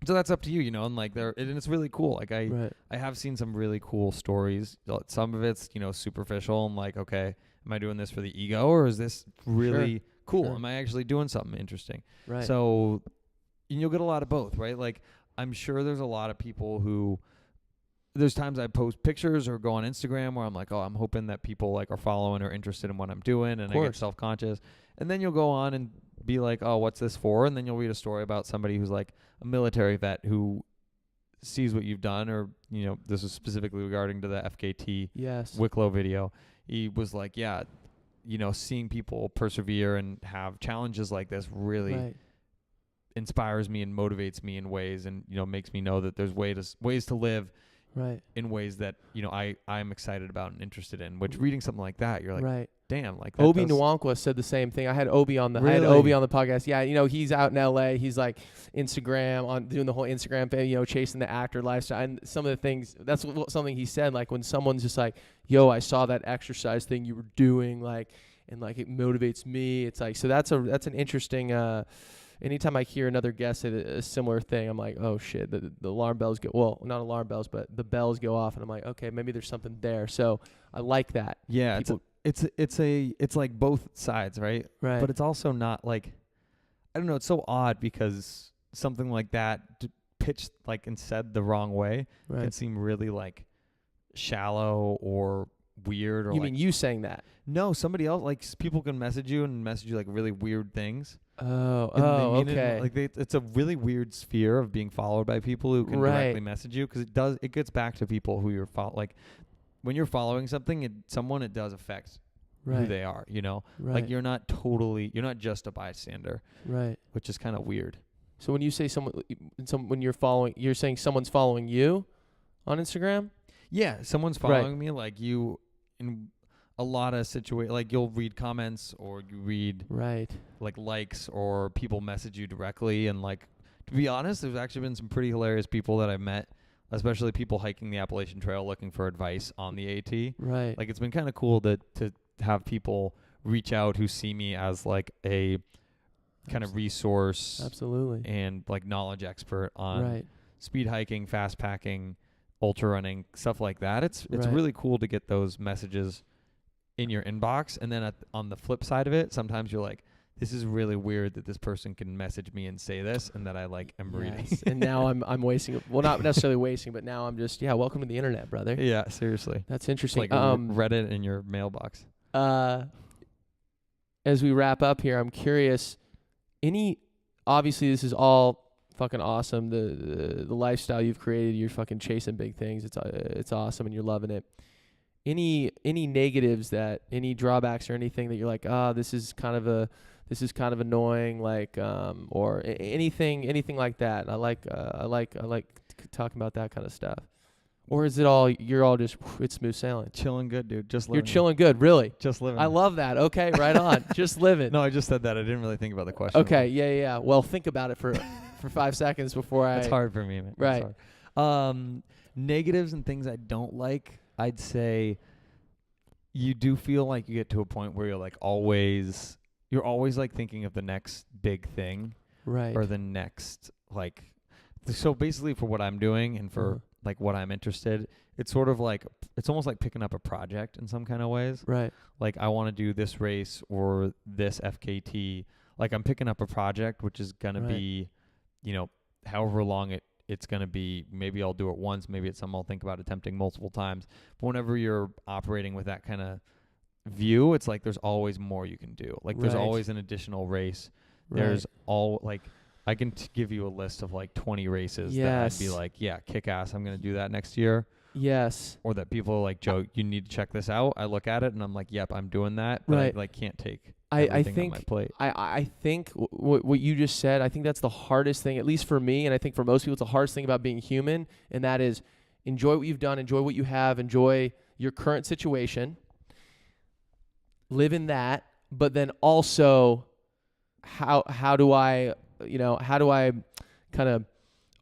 So that's up to you, and like and it's really cool. Like Right. I have seen some really cool stories. Some of it's, superficial and like, okay, am I doing this for the ego or is this really cool? Sure. Am I actually doing something interesting? Right. So you'll get a lot of both, right? Like I'm sure there's a lot of people who there's times I post pictures or go on Instagram where I'm like, oh, I'm hoping that people like are following or interested in what I'm doing, and I get self-conscious. And then you'll go on and be like, oh, what's this for? And then you'll read a story about somebody who's like a military vet who sees what you've done, or, this is specifically regarding to the FKT Wicklow video. He was like, yeah, seeing people persevere and have challenges like this really inspires me and motivates me in ways, and, makes me know that there's ways to live in ways that, I'm excited about and interested in, which reading something like that, you're like, damn, like that Obi Nwankwa said the same thing. I had Obi on the podcast. Yeah, he's out in LA. He's like doing the whole Instagram thing, chasing the actor lifestyle. And some of the things, that's something he said, like when someone's just like, yo, I saw that exercise thing you were doing, and it motivates me. It's like, so that's an interesting anytime I hear another guest say a similar thing, I'm like, oh shit, the alarm bells go, well, not alarm bells, but the bells go off, and I'm like, okay, maybe there's something there. So I like that. Yeah. It's like both sides, right? Right. But it's also not like, I don't know, it's so odd because something like that pitched like and said the wrong way can seem really like shallow or weird. Or you mean you saying that? No, somebody else, like people can message you like really weird things. Okay. It's a really weird sphere of being followed by people who can directly message you, because it gets back to people who you're like when you're following something, it does affect who they are, like you're not just a bystander, which is kind of weird. So when you say when you're saying someone's following you on Instagram? Yeah, someone's following me, like you in a lot of situations, like you'll read comments or you read like likes, or people message you directly. And like, to be honest, there's actually been some pretty hilarious people that I've met, especially people hiking the Appalachian Trail looking for advice on the AT. Right. Like it's been kind of cool to have people reach out who see me as like a kind of resource. Absolutely. And like knowledge expert on speed hiking, fast packing, ultra running, stuff like that. It's really cool to get those messages in your inbox. And then on the flip side of it, sometimes you're like, this is really weird that this person can message me and say this, and that I like am reading. And now I'm wasting, well, not necessarily wasting, but now I'm just, welcome to the internet, brother. Yeah, seriously. That's interesting. It's like Reddit in your mailbox. As we wrap up here, I'm curious, obviously this is all fucking awesome. The lifestyle you've created, you're fucking chasing big things. It's awesome and you're loving it. Any negatives, any drawbacks or anything that you're like, this is kind of annoying, like, or anything like that. I like talking about that kind of stuff. Or is it you're all just, it's smooth sailing? Chilling good, dude. Just living. You're chilling good, really? Just living. I love that. Okay, right on. Just living. No, I just said that. I didn't really think about the question. Okay, yeah. Well, think about it for 5 seconds before It's hard for me, man. Right. Negatives and things I don't like, I'd say you do feel like you get to a point where you're always like thinking of the next big thing. Right. Or the next, like, so basically for what I'm doing and for like what I'm interested, it's sort of like, it's almost like picking up a project in some kind of ways. Right. Like I want to do this race or this FKT. Like I'm picking up a project, which is going to be, however long it's going to be. Maybe I'll do it once. Maybe it's something I'll think about attempting multiple times. But whenever you're operating with that kind of view, it's like there's always more you can do. Like there's always an additional race. There's I can give you a list of like 20 races that I'd be like, yeah, kick ass. I'm going to do that next year. Yes. Or that people are like, Joe, you need to check this out. I look at it and I'm like, yep, I'm doing that. But I can't take everything on my plate. I think what you just said, I think that's the hardest thing, at least for me. And I think for most people, it's the hardest thing about being human. And that is enjoy what you've done, enjoy what you have, enjoy your current situation. Live in that. but then also how do I kind of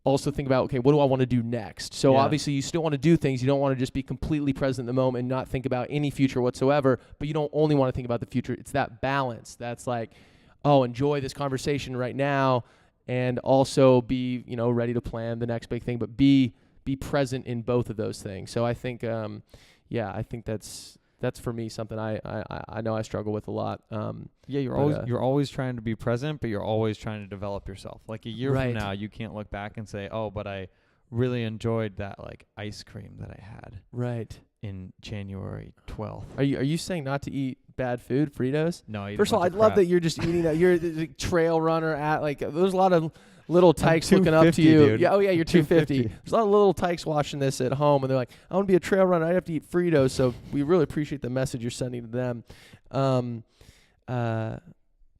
also think about, okay, what do I want to do next? So obviously you still want to do things. You don't want to just be completely present in the moment and not think about any future whatsoever, but you don't only want to think about the future. It's that balance. That's like, oh, enjoy this conversation right now and also be, ready to plan the next big thing, but be present in both of those things. So I think, I think that's for me something I know I struggle with a lot. You're always trying to be present, but you're always trying to develop yourself. Like a year from now, you can't look back and say, "Oh, but I really enjoyed that like ice cream that I had." Right. In January 12th. Are you saying not to eat bad food, Fritos? No. First of all, I love that you're just eating that. You're the trail runner at like. There's a lot of little tykes looking up to you. Dude. Yeah. Oh yeah, you're 250. There's a lot of little tykes watching this at home, and they're like, "I want to be a trail runner. I have to eat Fritos." So we really appreciate the message you're sending to them.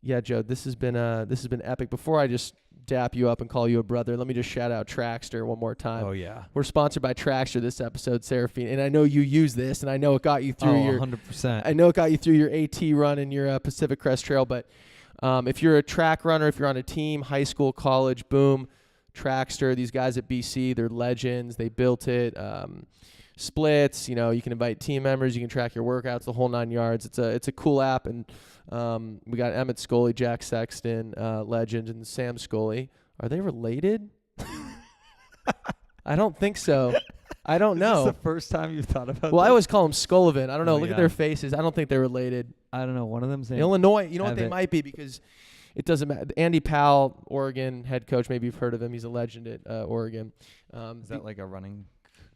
Yeah, Joe, this has been epic. Before I just dap you up and call you a brother, let me just shout out Trackster one more time. Oh yeah, we're sponsored by Trackster this episode, Seraphine, and I know you use this, and I know it got you through 100%. I know it got you through your AT run and your Pacific Crest Trail, but if you're a track runner, if you're on a team, high school, college, boom, Trackster. These guys at BC, they're legends. They built it. Splits, you can invite team members, you can track your workouts, the whole 9 yards. It's a cool app, and we got Emmet Scullivan, Jack Sexton, legend, and Sam Scully. Are they related? I don't think so. I don't know. Is this the first time you've thought about Well, this? I always call them Scullivan. I don't know. Look at their faces. I don't think they're related. I don't know. One of them's Illinois. You know what they might be, because it doesn't matter. Andy Powell, Oregon head coach. Maybe you've heard of him. He's a legend at Oregon. Is that like a running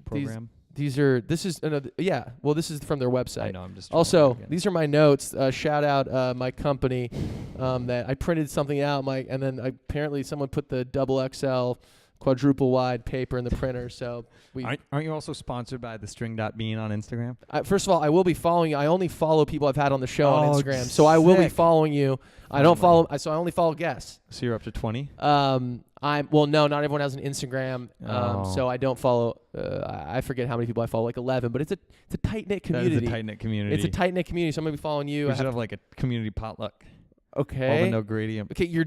program? This is from their website. I know, I'm just also, these are my notes. Shout out my company that I printed something out, and then apparently someone put the double XL quadruple wide paper in the printer. So aren't you also sponsored by the string.bean on Instagram? First of all, I will be following you. I only follow people I've had on the show on Instagram, so I will be following you. I don't follow, so I only follow guests. So you're up to 20? No, not everyone has an Instagram, so I don't follow. I forget how many people I follow, like 11. But it's a tight knit community. That is a tight knit community. It's a tight knit community. So I'm gonna be following you. We should have like a community potluck. Okay. All the no gradient. Okay, you're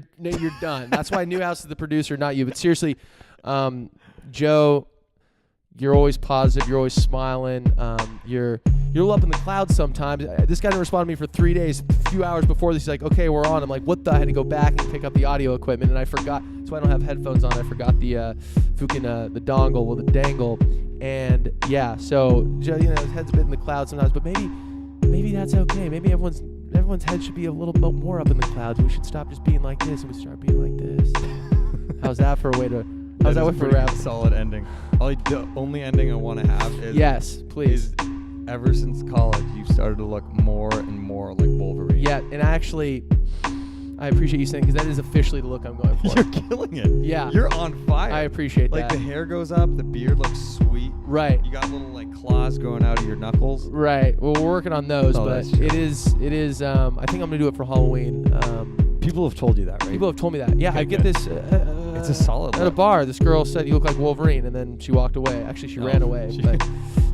done. That's why Newhouse is the producer, not you. But seriously, Joe, you're always positive. You're always smiling. You're up in the clouds sometimes. This guy didn't respond to me for 3 days. A few hours before this, he's like, "Okay, we're on." I'm like, "What the?" I had to go back and pick up the audio equipment, and I forgot. That's why I don't have headphones on. I forgot the the dongle with the dangle, and yeah. So Joe, his head's a bit in the clouds sometimes, but maybe that's okay. Maybe everyone's head should be a little bit more up in the clouds. We should stop just being like this, and we start being like this. How's that for a way to? How's that way for a wrap? Solid ending. The only ending I want to have is yes, please. Is ever since college, you've started to look more and more like Wolverine. Yeah, and I appreciate you saying, because that is officially the look I'm going for. You're killing it. Yeah, you're on fire. I appreciate that. Like the hair goes up, the beard looks sweet. Right. You got little like claws going out of your knuckles. Right. Well, we're working on those, but it is. I think I'm gonna do it for Halloween. People have told you that, right? People have told me that. Yeah, okay, I get this. It's a solid. At a bar, this girl said you look like Wolverine, and then she walked away. Actually, she ran away. But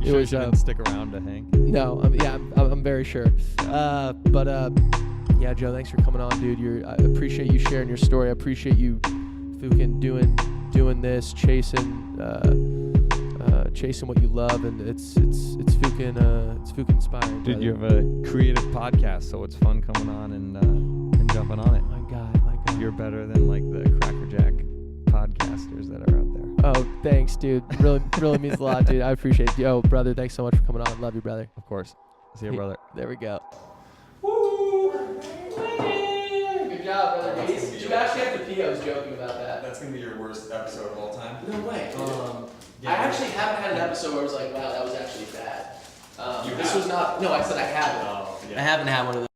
it was. She didn't stick around to hang. No. I'm very sure. Yeah, Joe, thanks for coming on, dude. I appreciate you sharing your story. I appreciate you, fucking doing this, chasing what you love, and it's fucking inspiring. Dude, you have a creative podcast, so it's fun coming on and jumping on it. My God. You're better than like the Cracker Jack podcasters that are out there. Oh, thanks, dude. Really means a lot, dude. I appreciate it. Yo, brother, thanks so much for coming on. Love you, brother. Of course. See you, brother. There we go. Woo! Good job, brother. You actually have to pee. I was joking about that. That's going to be your worst episode of all time. No way. Yeah. I actually haven't had an episode where I was like, wow, that was actually bad. This was not. No, I said I haven't. Oh, yeah. I haven't had one of those.